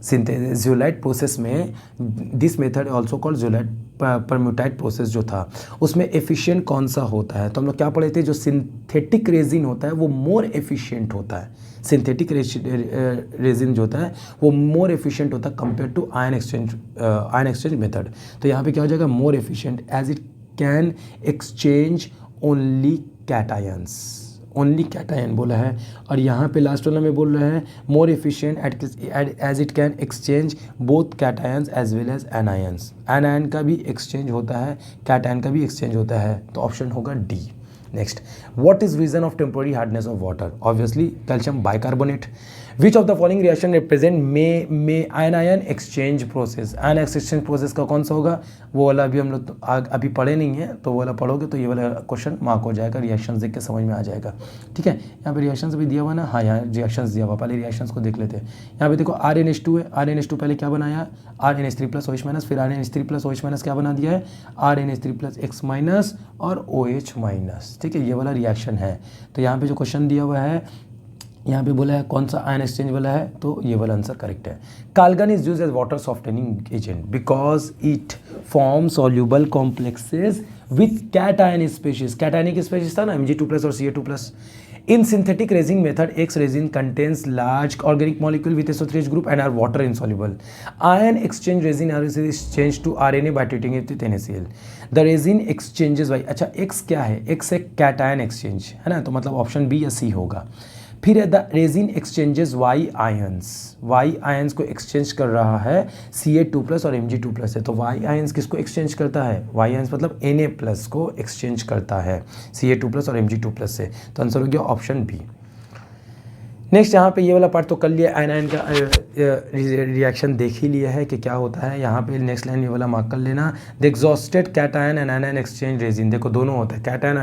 जियोलाइट प्रोसेस में this method also called zeolite permutit process जो था, उसमें efficient कौन सा होता है, तो हम लोग क्या पढ़े थे, जो सिंथेटिक रेजिन होता है वो मोर एफिशिएंट होता है। सिंथेटिक रेजिन जो होता है वो मोर एफिशिएंट होता है compare to ion exchange method. तो यहाँ पे क्या हो जाएगा, more efficient as it can exchange only cations, only cation बोला है। और यहाँ पे लास्ट वाला में बोल रहा है more efficient as it can exchange both cations as well as anions. Anion का भी एक्सचेंज होता है, कैटायन का भी एक्सचेंज होता है, तो ऑप्शन होगा D. Next, what is reason of temporary hardness of water, obviously calcium bicarbonate. Which of the following reaction represent may ion exchange process, ion exchange process का कौन सा होगा, वो वाला अभी हम लोग अभी पढ़े नहीं है, तो वो वाला पढ़ोगे तो ये वाला क्वेश्चन मार्क हो जाएगा, रिएक्शंस देख के समझ में आ जाएगा। ठीक है, यहाँ पे रिएक्शंस भी दिया हुआ ना, हाँ यहाँ रिएक्शंस दिया हुआ, पहले रिएक्शंस को देख लेते हैं। यहाँ पे देखो RnH2 है, RnH2 पहले क्या बनाया, RnH3 प्लस OH माइनस, फिर RnH3 प्लस OH माइनस क्या बना दिया है, RnH3 प्लस X माइनस और OH माइनस। ठीक है, ये वाला रिएक्शन है। तो यहाँ पे जो क्वेश्चन दिया हुआ है यहाँ पे बोला है कौन सा आयन एक्सचेंज वाला है, तो ये वाला आंसर करेक्ट है। Calgon is use as water softening agent because it form soluble complexes with cation species. Cationic species था ना Mg2+ और Ca2+। In synthetic resin method, X resin contains large organic molecule with SO3H group and are water insoluble. Ion exchange resin are exchanged to RNA by treating it with NaCl. The resin exchanges by, अच्छा X क्या है, X है cation exchange है ना, तो मतलब option B या सी होगा। फिर है the resin exchanges Y ions को एक्सचेंज कर रहा है Ca2+ और Mg2+ है, तो वाई आयंस किसको एक्सचेंज करता है, वाई आयंस मतलब Na+ को एक्सचेंज करता है Ca2+ और Mg2+ से, तो आंसर हो गया ऑप्शन बी। नेक्स्ट यहाँ पे ये वाला पार्ट तो कर लिया, आयन का रिएक्शन देख ही लिया है कि क्या होता है। यहाँ पे नेक्स्ट लाइन ये वाला मार्क कर लेना, the exhausted cation and ion exchange resin, देखो दोनों होता है, कैटायन और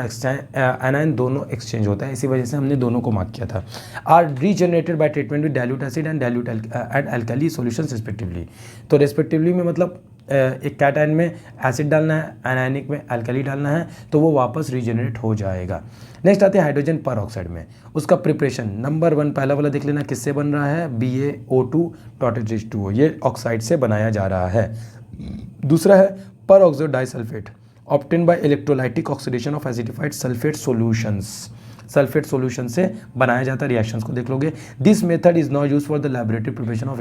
आयन दोनों एक्सचेंज होता है, इसी वजह से हमने दोनों को मार्क किया था। Are regenerated by treatment with dilute acid and dilute and alkali solutions respectively, तो रिस्पेक्टिवली में मतलब एक कैटायन में एसिड डालना है, एनायनिक में अल्कली डालना है, तो वो वापस रीजनरेट हो जाएगा। नेक्स्ट आते हैं हाइड्रोजन पर ऑक्साइड में, उसका प्रिपरेशन नंबर 1 पहला वाला देख लेना किससे बन रहा है, BaO2 ये ऑक्साइड से बनाया जा रहा है। दूसरा है पर oxo disulphate obtain bye electrolytic oxidation of acidified sulphate solutions, sulphate solution से बनाया जाता है, रिएक्शंस को देख लोगे। This method is not use for the laboratory preparation of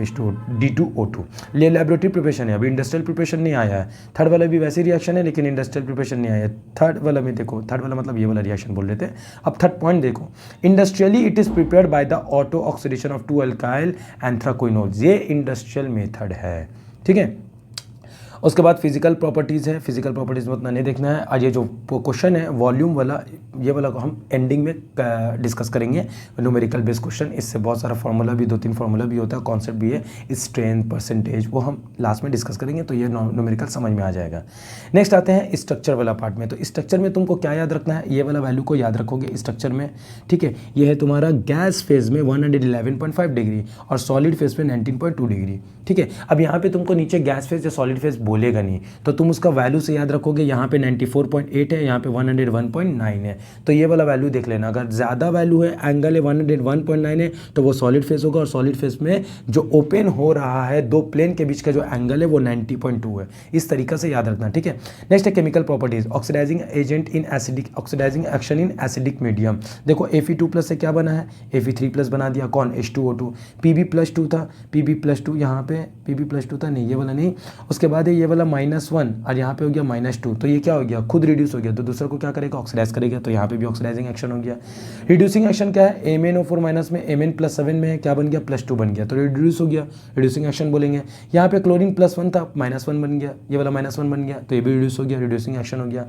D2O2, ये लैबोरेटरी प्रिपरेशन है, अभी इंडस्ट्रियल प्रिपरेशन नहीं आया है। थर्ड वाला भी वैसे रिएक्शन है लेकिन इंडस्ट्रियल प्रिपरेशन नहीं आया है। थर्ड वाला में देखो, थर्ड वाला मतलब ये वाला रिएक्शन बोल रहे थे। अब थर्ड पॉइंट देखो, industrially it is prepared by the auto oxidation of 2 alkyl anthraquinols, ये इंडस्ट्रियल मेथड है, ठीक है। उसके बाद फिजिकल प्रॉपर्टीज़ है, फिजिकल प्रॉपर्टीज़ में उतना नहीं देखना है। आज ये जो क्वेश्चन है वॉल्यूम वाला, ये वाला को हम एंडिंग में डिस्कस करेंगे, न्यूमेरिकल बेस्ड क्वेश्चन, इससे बहुत सारा फार्मूला भी 2-3 फार्मूला भी होता है, कॉन्सेप्ट भी है, स्ट्रेंथ परसेंटेज, वो हम लास्ट में डिस्कस करेंगे, तो ये न्यूमेरिकल समझ में आ जाएगा। नेक्स्ट आते हैं स्ट्रक्चर वाला पार्ट में, तो स्ट्रक्चर में तुमको क्या याद रखना है, ये वाला वैल्यू को याद रखोगे स्ट्रक्चर में, ठीक है। ये है तुम्हारा गैस फेज में 111.5 डिग्री और सॉलिड फेज में 19.2 डिग्री, ठीक है। अब यहाँ पे तुमको नीचे गैस फेज या सॉलिड फेज बोलेगा नहीं, तो तुम उसका वैल्यू से याद रखोगे, यहाँ पे 94.8 है, यहाँ पे 101.9 है, तो ये वाला वैल्यू देख लेना। अगर ज़्यादा वैल्यू है, एंगल है 101.9 है, तो वो सॉलिड फेज होगा, और सॉलिड फेज में जो ओपन हो रहा है दो प्लेन के बीच का जो एंगल है वो 90.2 है। इस तरीके से याद रखना, ठीक है। नेक्स्ट है chemical properties, oxidising agent in acidic, oxidising action in acidic medium. देखो Fe2+ से क्या बना है, Fe3+ बना दिया, कौन, H2O2। Pb+2 था, Pb+2 यहाँ पे Pb+2 था, नहीं ये वाला नहीं। उसके बाद है ये वाला -1 और यहाँ पे हो गया -2, तो ये क्या हो गया, खुद रिड्यूस हो गया, तो दूसरे को क्या करेगा, ऑक्सीडाइज करेगा, तो यहाँ पे भी ऑक्सीडाइजिंग एक्शन हो गया। रिड्यूसिंग एक्शन क्या है, MnO4- में Mn+7 में है, क्या बन गया, +2 बन गया, तो रिड्यूस हो गया, रिड्यूसिंग एक्शन बोलेंगे। यहाँ पे क्लोरीन +1 था, -1 बन गया, ये वाला -1 बन गया, तो ये भी रिड्यूस हो गया, रिड्यूसिंग एक्शन हो गया।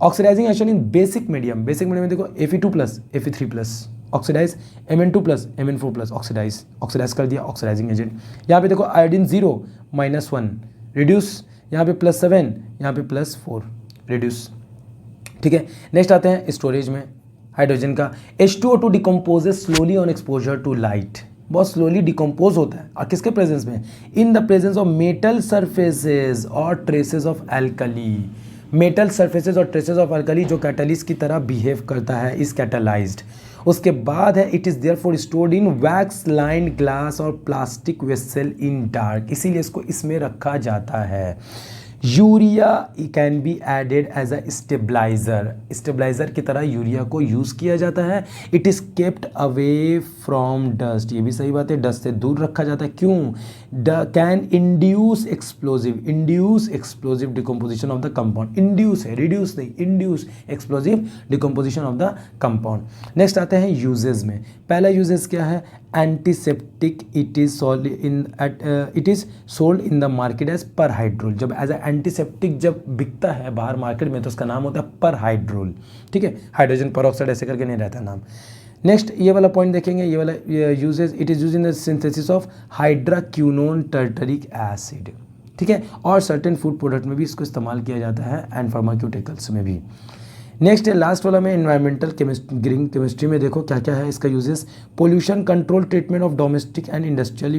Oxidising action in basic medium, basic medium में देखो Fe2+, Fe3+, oxidise, Mn2+, Mn4+, oxidise कर दिया, ऑक्सीडाइजिंग एजेंट। यहाँ पे देखो आयोडीन 0 -1 रिड्यूस, यहाँ पे +7, यहाँ पे +4 रिड्यूस, ठीक है। नेक्स्ट आते हैं स्टोरेज में हाइड्रोजन का, H2O2 decomposes slowly on exposure to light, बहुत स्लोली डिकम्पोज होता है, और किसके प्रेजेंस में, in the presence of metal surfaces और traces of alkali, metal surfaces और ट्रेसेस ऑफ अल्कली जो कैटलिस्ट की तरह बिहेव करता है, इज कैटलाइज्ड। उसके बाद है it is therefore stored in wax lined glass और प्लास्टिक वेसल इन डार्क, इसीलिए इसको इसमें रखा जाता है। Urea can be added as a stabiliser, stabiliser की तरह यूरिया को यूज़ किया जाता है। It is kept away from dust, ये भी सही बात है, डस्ट से दूर रखा जाता है, क्यों, can induce explosive decomposition of the compound, induce है, रिड्यूस नहीं, induce explosive decomposition of the compound. Next आते हैं यूजेज में, पहला यूजेज क्या है, antiseptic, it is sold in the market as perhydrol, जब एज एंटीसेप्टिक जब बिकता है बाहर मार्केट में तो उसका नाम होता है परहाइड्रोल, ठीक है, हाइड्रोजन परऑक्साइड ऐसे करके नहीं रहता नाम। नेक्स्ट ये वाला पॉइंट देखेंगे, ये वाला uses, it is use in the synthesis of hydroquinone tartaric acid, ठीक है, और सर्टेन फूड प्रोडक्ट में भी इसको इस्तेमाल किया जाता है, एंड फार्माक्यूटिकल्स में भी। नेक्स्ट है लास्ट वाला में इन्वायरमेंटल ग्रीन केमिस्ट्री में देखो क्या क्या है इसका uses, pollution control, treatment of domestic and industrial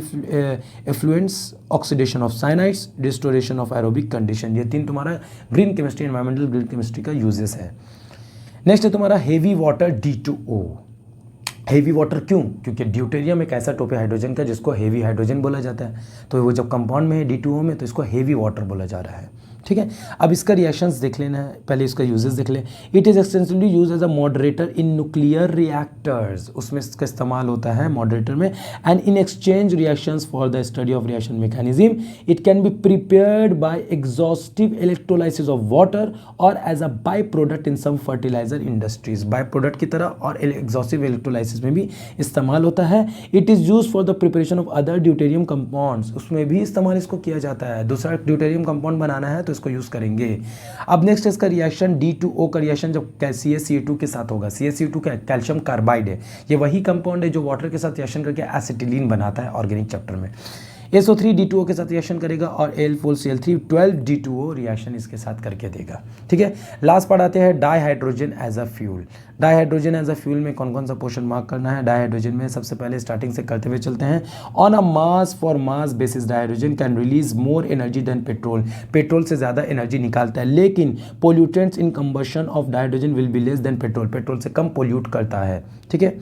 effluents, oxidation of cyanides, restoration of aerobic condition, ये 3 तुम्हारा green chemistry, environmental green chemistry का यूजेस है। नेक्स्ट है तुम्हारा heavy water D2O, heavy water क्यों? क्योंकि ड्यूटेरियम एक ऐसा टॉपिक हाइड्रोजन का जिसको हेवी हाइड्रोजन बोला जाता है, तो वो जब कंपाउंड में है D2O में, तो इसको हेवी वाटर बोला जा रहा है। ठीक है, अब इसका रिएक्शंस देख लेना है, पहले इसका यूजेस देख लें। It is extensively use as a moderator in nuclear reactors, उसमें इसका इस्तेमाल होता है मॉडरेटर में। And in exchange reactions for the study of reaction mechanism, it can be prepared by exhaustive electrolysis of water or as a by product in some fertiliser industries, by product की तरह और exhaustive electrolysis में भी इस्तेमाल होता है। It is use for the preparation of other deuterium compounds, उसमें भी इस्तेमाल इसको किया जाता है, दूसरा ड्यूटेरियम कंपाउंड बनाना है तो इसको यूज़ करेंगे। अब नेक्स्ट इसका रिएक्शन D2O का रिएक्शन जब CaCO2 के साथ होगा, CaCO2 क्या कैल्शियम कार्बाइड है, ये वही कंपाउंड है जो वाटर के साथ रिएक्शन करके एसिटिलीन बनाता है ऑर्गेनिक चैप्टर में। SO3 D2O के साथ रिएक्शन करेगा और Al4Cl3 12D2O रिएक्शन इसके साथ करके देगा। ठीक है, लास्ट पार्ट आते हैं dihydrogen as a fuel. Dihydrogen as a fuel में कौन कौन सा पोर्शन मार्क करना है? डाईहाइड्रोजन में सबसे पहले स्टार्टिंग से करते हुए चलते हैं। On a mass for mass basis dihydrogen can release more energy than petrol, petrol से ज़्यादा एनर्जी निकालता है, लेकिन pollutants in combustion of dihydrogen will be less than petrol, petrol से कम पोल्यूट करता है। ठीक है,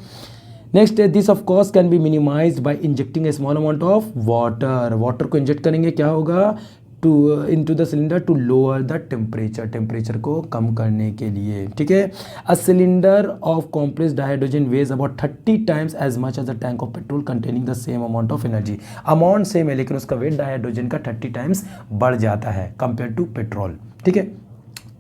next this of course can be minimised by injecting a small amount of water, water को इंजेक्ट करेंगे, क्या होगा? To into the cylinder to lower the temperature, temperature को कम करने के लिए। ठीक है, a cylinder of compressed dihydrogen weighs about 30 times as much as a tank of petrol containing the same amount of energy, amount same है लेकिन उसका वेट डाईहाइड्रोजन का 30 टाइम्स बढ़ जाता है कंपेयर टू पेट्रोल। ठीक है,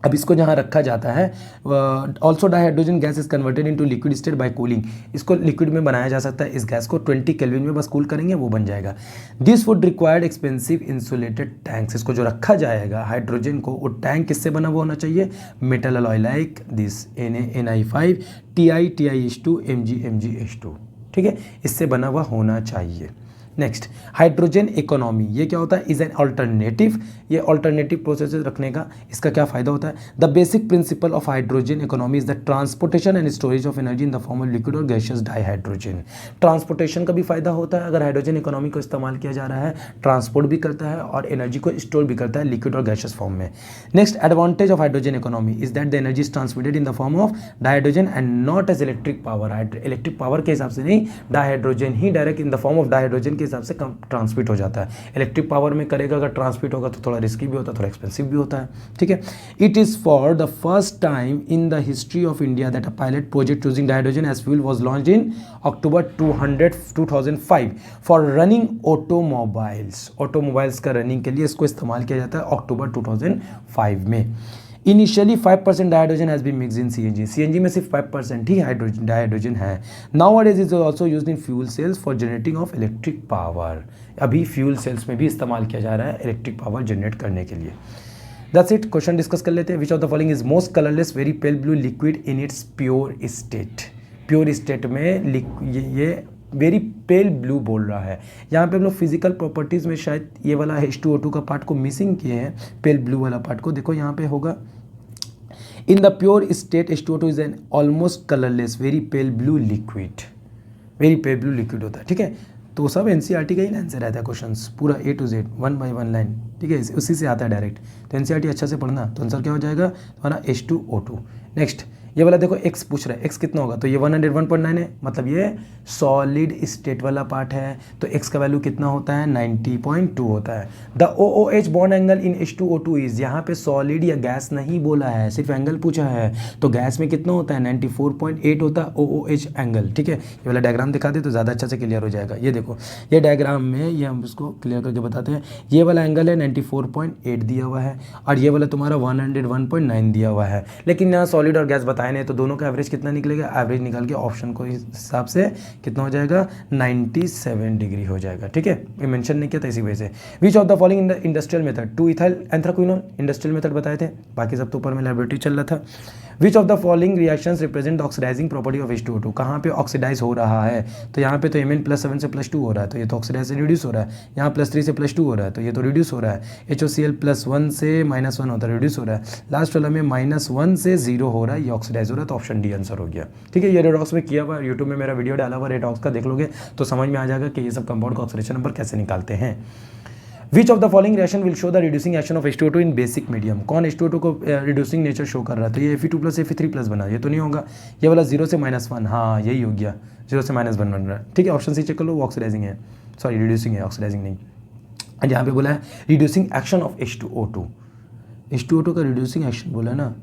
अब इसको जहाँ रखा जाता है, also dihydrogen gas is converted into liquid state by cooling, इसको लिक्विड में बनाया जा सकता है, इस गैस को 20 केल्विन में बस कूल करेंगे वो बन जाएगा। This would required expensive insulated tanks, इसको जो रखा जाएगा हाइड्रोजन को, वो टैंक किससे बना हुआ होना चाहिए? Metal alloy like this Na(NiI5) TiTiH2 Mg(Mg)H2। ठीक है, इससे बना हुआ होना चाहिए। नेक्स्ट हाइड्रोजन इकोनॉमी, ये क्या होता है? इज एन अल्टरनेटिव, ये अल्टरनेटिव प्रोसेसेस रखने का इसका क्या फायदा होता है? The basic principle of hydrogen economy is the transportation and storage of energy in the form of liquid और गैसियस डाईहाइड्रोजन। ट्रांसपोर्टेशन का भी फायदा होता है अगर हाइड्रोजन इकोनॉमी को इस्तेमाल किया जा रहा है, ट्रांसपोर्ट भी करता है और एनर्जी को स्टोर भी करता है लिक्विड और गैसियस फॉर्म में। Next advantage of hydrogen economy is that the energy is transmitted in the form of dihydrogen and not as electric power, electric power के हिसाब से नहीं, डाईहाइड्रोजन ही direct in the form of dihydrogen के हिसाब से transmit हो जाता है। इलेक्ट्रिक पावर में करेगा अगर ट्रांसमिट होगा तो थोड़ा रिस्की भी होता है, थोड़ा एक्सपेंसिव भी होता है। ठीक है, it is for the first time in the history of India that a pilot project using dihydrogen as fuel was launched in October 2005 for running automobiles, automobiles का रनिंग के लिए इसको इस्तेमाल किया जाता है अक्टूबर 2005 में। Initially 5% dihydrogen has been mixed in CNG, CNG में सिर्फ 5% ही डाईहाइड्रोजन है। Nowadays is also used in fuel cells for generating of electric power, अभी फ्यूल सेल्स में भी इस्तेमाल किया जा रहा है इलेक्ट्रिक पावर जनरेट करने के लिए। दैट्स इट, क्वेश्चन डिस्कस कर लेते हैं। विच of the following is most colourless very pale blue liquid in its pure state, pure state में ये वेरी पेल ब्लू बोल रहा है। यहाँ पे हम लोग फिजिकल प्रॉपर्टीज़ में शायद ये वाला H2O2 का पार्ट को मिसिंग किए हैं, पेल ब्लू वाला पार्ट को। देखो यहाँ पे होगा in the pure state H2O2 is an almost colourless very pale blue liquid, very pale blue liquid होता है। ठीक है, तो सब NCERT का ही लाइन से रहता है क्वेश्चंस, पूरा A to Z 1 by 1 line. ठीक है, उसी से आता है डायरेक्ट, तो NCERT अच्छा से पढ़ना, तो आंसर क्या हो जाएगा तुम्हारा H2O2। नेक्स्ट ये वाला देखो x पूछ रहा है, x कितना होगा? तो ये 101.9 है, मतलब ये सॉलिड स्टेट वाला पार्ट है, तो x का वैल्यू कितना होता है? 90.2 होता है। The OOH bond angle in H2O2 is, यहाँ पे सॉलिड या गैस नहीं बोला है, सिर्फ एंगल पूछा है, तो गैस में कितना होता है? 94.8 होता है OOH एंगल। ठीक है, ये वाला डायग्राम दिखा दे तो ज़्यादा अच्छा से क्लियर हो जाएगा। ये देखो, ये डायग्राम में ये हम उसको क्लियर करके बताते हैं। ये वाला एंगल है 94.8 दिया हुआ है और ये वाला तुम्हारा 101.9 दिया हुआ है, लेकिन यहाँ सॉलिड और गैस बताए नहीं, तो दोनों का एवरेज कितना निकलेगा? एवरेज निकाल के ऑप्शन को हिसाब से कितना हो जाएगा? 97 डिग्री हो जाएगा। ठीक है, ये मेंशन नहीं किया था इसी वजह से। Which of the following industrial method to ethyl anthraquinol, industrial method बताए थे, बाकी सब तो ऊपर में लैबोरेटरी चल रहा था। Which of the following reactions represent the oxidising property of H2O2, कहाँ पे ऑक्सीडाइज हो रहा है? तो यहाँ पे तो Mn+7 से +2 हो रहा है, तो ये तो ऑक्सीडाइज से रिड्यूस हो रहा है। यहाँ +3 से +2 हो रहा है, तो ये तो रिड्यूस हो रहा है। HOCl+1 से -1 होता है, रिड्यूस हो रहा है। लास्ट वाला में -1 से 0 हो रहा है, ये ऑक्सीडाइज हो रहा है, तो ऑप्शन डी आंसर हो गया। ठीक है, ये रेडॉक्स में किया हुआ, यूट्यूब में मेरा वीडियो डाला हुआ रेडॉक्स का, देख लोगे तो समझ में आ जाएगा कि ये सब कंपाउंड का ऑक्सीडेशन नंबर कैसे निकालते हैं। विच of the following reaction will show the reducing action of H2O2 in basic medium, कौन H2O2 को रिड्यूसिंग नेचर शो कर रहा है? तो ये Fe2 प्लस Fe3 प्लस बना, ये तो नहीं होगा, ये वाला 0 से -1, हाँ यही हो गया, 0 से -1 बन रहा है, ठीक है। ऑप्शन सी चेक कर लो, वो ऑक्सीडाइजिंग है, सॉरी रिड्यूसिंग है, ऑक्सीडाइजिंग नहीं। यहाँ पे बोला है reducing action of H2O2, H2O2 का रिड्यूसिंग एक्शन बोला है ना,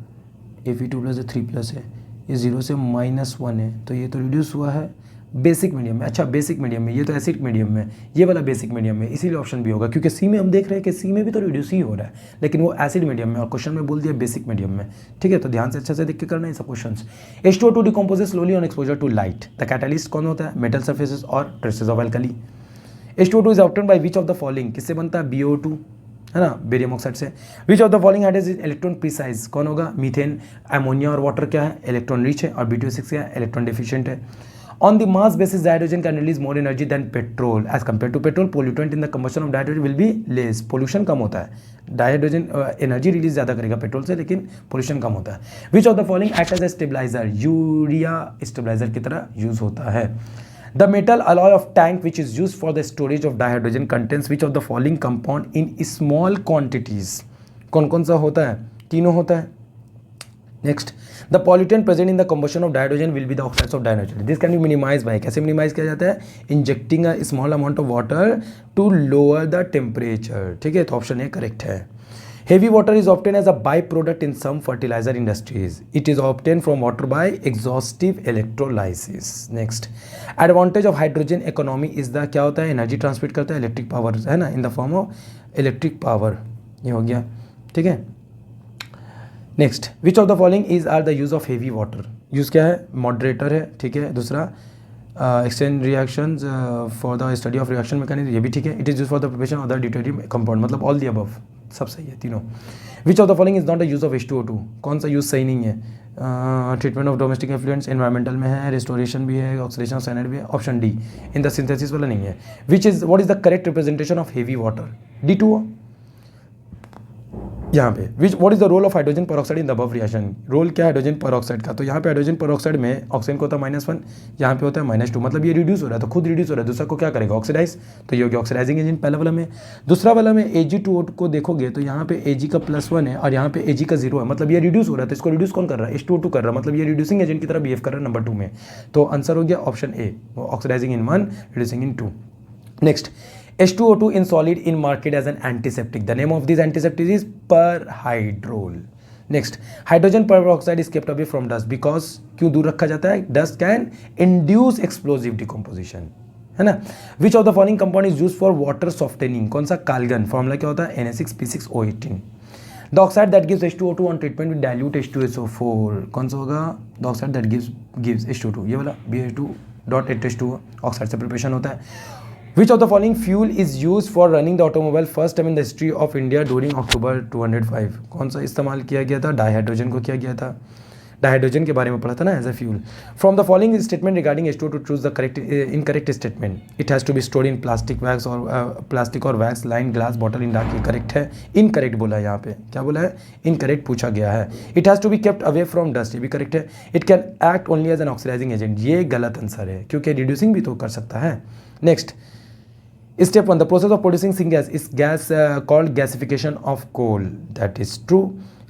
Fe2 प्लस 3 प्लस है, ये 0 से -1 है, तो ये तो रिड्यूस हुआ है बेसिक मीडियम में। अच्छा बेसिक मीडियम में, ये तो एसिड मीडियम में, ये वाला बेसिक मीडियम में, इसीलिए ऑप्शन भी होगा, क्योंकि सी में हम देख रहे हैं कि सी में भी तो रिड्यूस ही हो रहा है, लेकिन वो एसिड मीडियम में, और क्वेश्चन में बोल दिया बेसिक मीडियम में, ठीक है। तो ध्यान से अच्छे से देख के करना है सब question. H2O2 decomposes slowly on exposure to light, the catalyst कौन होता है? मेटल सर्फेसेस और traces of alkali. H2O2 is obtained by which of the following, किससे बनता है? BO2 है ना, बेरियम ऑक्साइड से। Which of the following has electron precise, कौन होगा? मीथेन, अमोनिया और वाटर क्या है? इलेक्ट्रॉन रिच है, और B26 क्या है? इलेक्ट्रॉन डेफिशिएंट है। On the mass basis, dihydrogen can release more energy than petrol. As compared to petrol, pollutant in the combustion of dihydrogen will be less. Pollution कम होता है, dihydrogen energy release ज़्यादा करेगा petrol से, लेकिन pollution कम होता है। Which of the following act as a stabilizer? Urea stabiliser की तरह यूज होता है। The metal alloy of tank which is used for the storage of dihydrogen contains which of the following compound in small quantities? कौन कौन सा होता है? तीनों होता है। Next, the pollutant present in the combustion of dihydrogen will be the oxides of dinitrogen. This can be minimise by, कैसे minimise किया जाता है? Injecting a small amount of water to lower the temperature, ठीक है। तो option A correct है। Heavy water is obtain as a by product in some fertiliser industries, it is obtain from water by exhaustive electrolysis. Next, advantage of hydrogen economy is the, क्या होता है? Energy transmit करता है, electric power है ना, in the form of electric power, ये हो गया, ठीक है। Next, which of the following is are the use of heavy water, use क्या है? मॉडरेटर है, ठीक है। दूसरा exchange reactions for the study of reaction mechanism, ये भी ठीक है। It is use for the preparation of the deuterium compound, मतलब ऑल दी अबव, सब सही है तीनों। Which of the following is not the use of H2O2, कौन सा यूज सही नहीं है? Treatment of domestic effluents, environmental में है, रिस्टोरेशन भी है, ऑक्सीडेशन ऑफ साइनाइड भी है, option D. In the synthesis वाला नहीं है। Which is, what is the correct representation of heavy water? D2O यहाँ पे। Which what is the role of hydrogen peroxide in the above reaction, role क्या है hydrogen peroxide का? तो यहाँ पे हाइड्रोजन पेरोक्साइड में ऑक्सीजन को होता है -1, यहाँ पे होता है -2, मतलब ये रिड्यूस हो रहा है, तो खुद रिड्यूस हो रहा है, दूसरा को क्या करेगा? ऑक्सीडाइज, तो ये हो गया ऑक्सीडाइजिंग एजेंट पहला वाला में। दूसरा वाला में Ag2O को देखोगे तो यहाँ पे Ag का +1 है और यहाँ पे Ag का 0 है, मतलब ये रिड्यूस हो रहा है, तो इसको रिड्यूस कौन कर रहा है? H2O2 कर रहा है, मतलब ये रिड्यूसिंग एजेंट की तरह बिहेव कर रहा है नंबर 2 में। तो आंसर हो गया option A, oxidising in 1, reducing in 2। Next, H2O2 in solid in market as an antiseptic. The name of this antiseptic is perhydrol. Next, hydrogen peroxide is kept away from dust because क्यों दूर रखा जाता है? Dust can induce explosive decomposition, है ना। Which of the following compound is used for water softening? कौन सा? काल्गन। Formula क्या होता है? Na6P6O18. The oxide that gives H2O2 on treatment with dilute H2SO4, कौन सा होगा? The oxide that gives H2O2, ये वाला BH2.8H2O ऑक्साइड से प्रिपरेशन होता है। Which of the following fuel is used for running the automobile first time in the history of India during October 205? कौन सा इस्तेमाल किया गया था? डाइहाइड्रोजन को किया गया था, डाइहाइड्रोजन के बारे में पढ़ा था ना as a fuel. From the following statement regarding H2O2 choose the correct incorrect statement. It has to be stored in plastic wax और प्लास्टिक और wax line glass bottle in dark, ये करेक्ट है। इनकरेक्ट बोला है यहाँ पे, क्या बोला है? इनकरेक्ट पूछा गया है। It has to be kept away from dust, ये भी करेक्ट है। It can act only as an oxidising agent, ये गलत आंसर है, क्योंकि रिड्यूसिंग भी तो कर सकता है। Next, Step 1, the process of producing syngas is called gasification of coal. That is true.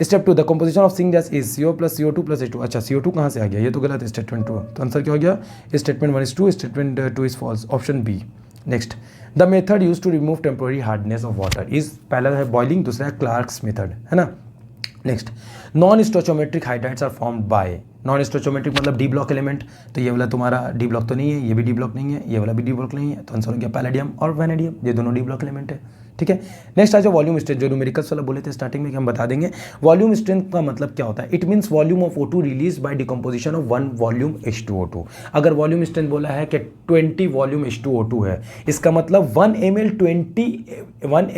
Step 2, the composition of syngas is CO plus CO2 plus H2. अच्छा CO2 कहाँ से आ गया? ये तो गलत है, स्टेटमेंट 2। तो आंसर क्या हो गया? Statement 1 is true, statement 2 is false, option B. Next, the method use to remove temporary hardness of water is, पहला है बॉइलिंग, दूसरा है क्लार्क्स मेथड, है ना। नेक्स्ट, non stoichiometric hydrides are formed by, non stoichiometric मतलब डी ब्लॉक एलिमेंट, तो ये वाला तुम्हारा डी ब्लॉक तो नहीं है, ये भी डी ब्लॉक नहीं है, ये वाला भी डी ब्लॉक नहीं है, तो आंसर हो गया पैलेडियम और वैनेडियम, ये दोनों डी ब्लॉक एलिमेंट है, ठीक है। नेक्स्ट आ जाओ वॉल्यूम स्ट्रेंथ, जो न्यूमेरिकल्स वाला बोले थे स्टार्टिंग में कि हम बता देंगे। वॉल्यूम स्ट्रेंथ का मतलब क्या होता है? It means volume of O2 release by decomposition of 1 volume H2O2। अगर वॉल्यूम स्ट्रेंथ बोला है कि 20 वॉल्यूम H2O2 है, इसका मतलब 1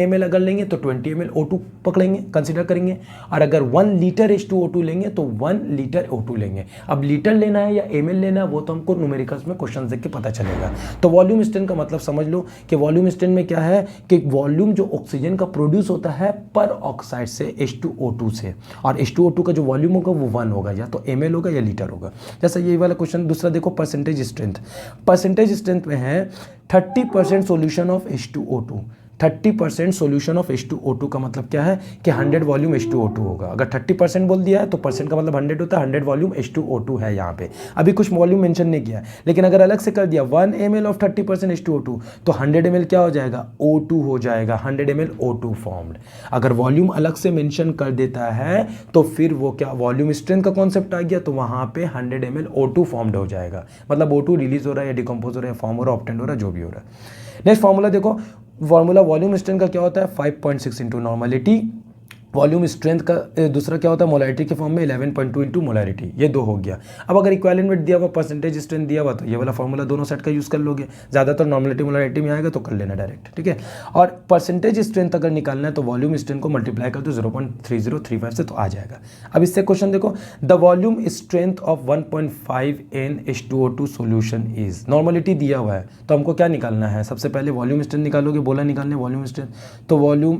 ml अगर लेंगे तो 20 ml O2 पकड़ेंगे, कंसिडर करेंगे, और अगर 1 लीटर H2O2 लेंगे तो 1 लीटर O2 लेंगे। अब लीटर लेना है या ml लेना है वो तो हमको न्यूमेरिकल्स में क्वेश्चन देख के पता चलेगा। तो वॉल्यूम स्ट्रेंथ का मतलब समझ लो कि वॉल्यूम स्ट्रेंथ में क्या है कि वॉल्यूम जो ऑक्सीजन का प्रोड्यूस होता है पर ऑक्साइड से H2O2 से, और H2O2 का जो वॉल्यूम होगा वो 1 होगा, या तो ml होगा या लीटर होगा। जैसा ये वाला क्वेश्चन दूसरा देखो, परसेंटेज स्ट्रेंथ। परसेंटेज स्ट्रेंथ में है 30% solution of H2O2, 30% solution of H2O2 का मतलब क्या है कि 100 वॉल्यूम H2O2 होगा। अगर 30% बोल दिया है तो परसेंट का मतलब 100 होता है, 100 वॉल्यूम H2O2 है यहाँ पे। अभी कुछ वॉल्यूम मेंशन नहीं किया है, लेकिन अगर अलग से कर दिया 1 ml ऑफ 30% H2O2 तो 100 ml क्या हो जाएगा, O2 हो जाएगा, 100 ml O2 फॉर्म्ड। अगर वॉल्यूम अलग से मेंशन कर देता है तो फिर वो क्या, वॉल्यूम स्ट्रेंथ का कॉन्सेप्ट आ गया, तो वहाँ पे 100 ml O2 फॉर्म्ड हो जाएगा। मतलब O2 रिलीज हो रहा है या डिकम्पोज हो रहा है, फॉर्म हो रहा है, ऑब्टेंड हो रहा है, जो भी हो रहा है। नेक्स्ट फॉर्मूला देखो, फॉर्मूला वॉल्यूम स्ट्रेंथ का क्या होता है 5.6 इंटू नॉर्मलिटी। वॉल्यूम स्ट्रेंथ का दूसरा क्या होता है मोलैरिटी के फॉर्म में 11.2 इंटू मोलैरिटी। ये दो हो गया। अब अगर इक्विवेलेंट वेट दिया हुआ, परसेंटेज स्ट्रेंथ दिया हुआ, तो ये वाला फॉर्मूला दोनों सेट का यूज़ कर लोगे। ज़्यादातर नॉर्मलिटी मोलैरिटी में आएगा तो कर लेना डायरेक्ट, ठीक है। और परसेंटेज स्ट्रेंथ अगर निकालना है तो वॉल्यूम स्ट्रेंथ को मल्टीप्लाई कर दो 0.3035 से, तो आ जाएगा। अब इससे क्वेश्चन देखो, the volume strength of 1.5 in H2O2 solution is, normality दिया हुआ है तो हमको क्या निकालना है, सबसे पहले वॉल्यूम स्ट्रेंथ निकालोगे, बोला निकालने वॉल्यूम स्ट्रेंथ, तो volume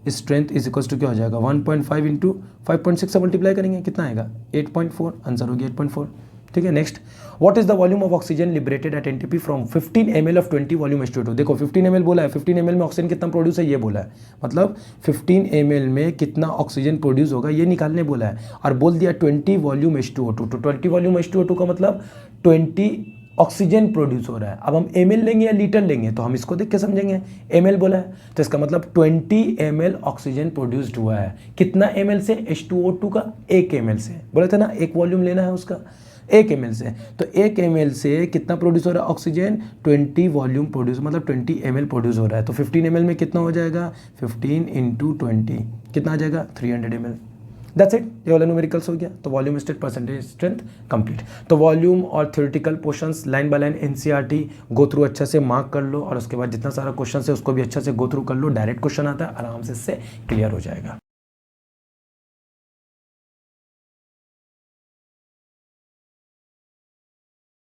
strength is equal to क्या हो जाएगा 1.5 इंटू 5.6 से मल्टीप्लाई करेंगे, कितना आएगा 8.4, आंसर हो गया 8.4, ठीक है। Next, what is the volume of oxygen liberated at NTP from 15 ml of 20 volume H2O2। देखो 15 ml बोला है, 15 ml में ऑक्सीजन कितना प्रोड्यूस है ये बोला है, मतलब 15 ml में कितना ऑक्सीजन प्रोड्यूस होगा ये निकालने बोला है, और बोल दिया 20 वॉल्यूम H2O2, तो 20 वॉल्यूम H2O2 का मतलब 20 ऑक्सीजन प्रोड्यूस हो रहा है। अब हम ml लेंगे या लीटर लेंगे, तो हम इसको देख के समझेंगे, ml बोला है तो इसका मतलब 20 ml ऑक्सीजन प्रोड्यूस्ड हुआ है। कितना ml से, H2O2 का 1 ml से, बोले थे ना 1 वॉल्यूम लेना है उसका 1 ml से, तो 1 ml से कितना प्रोड्यूस हो रहा है ऑक्सीजन, 20 वॉल्यूम प्रोड्यूस, मतलब 20 ml प्रोड्यूस हो रहा है। तो 15 ml में कितना हो जाएगा, 15 इंटू 20 कितना आ जाएगा 300 ml। दैट्स इट, ये वाला न्यूमेरिकल्स हो गया। तो volume strength, percentage strength complete. तो वॉल्यूम और theoretical portions line by line NCERT go through अच्छे से मार्क कर लो, और उसके बाद जितना सारा क्वेश्चन है उसको भी अच्छे से गो थ्रू कर लो। डायरेक्ट क्वेश्चन आता है, आराम से इससे क्लियर हो जाएगा।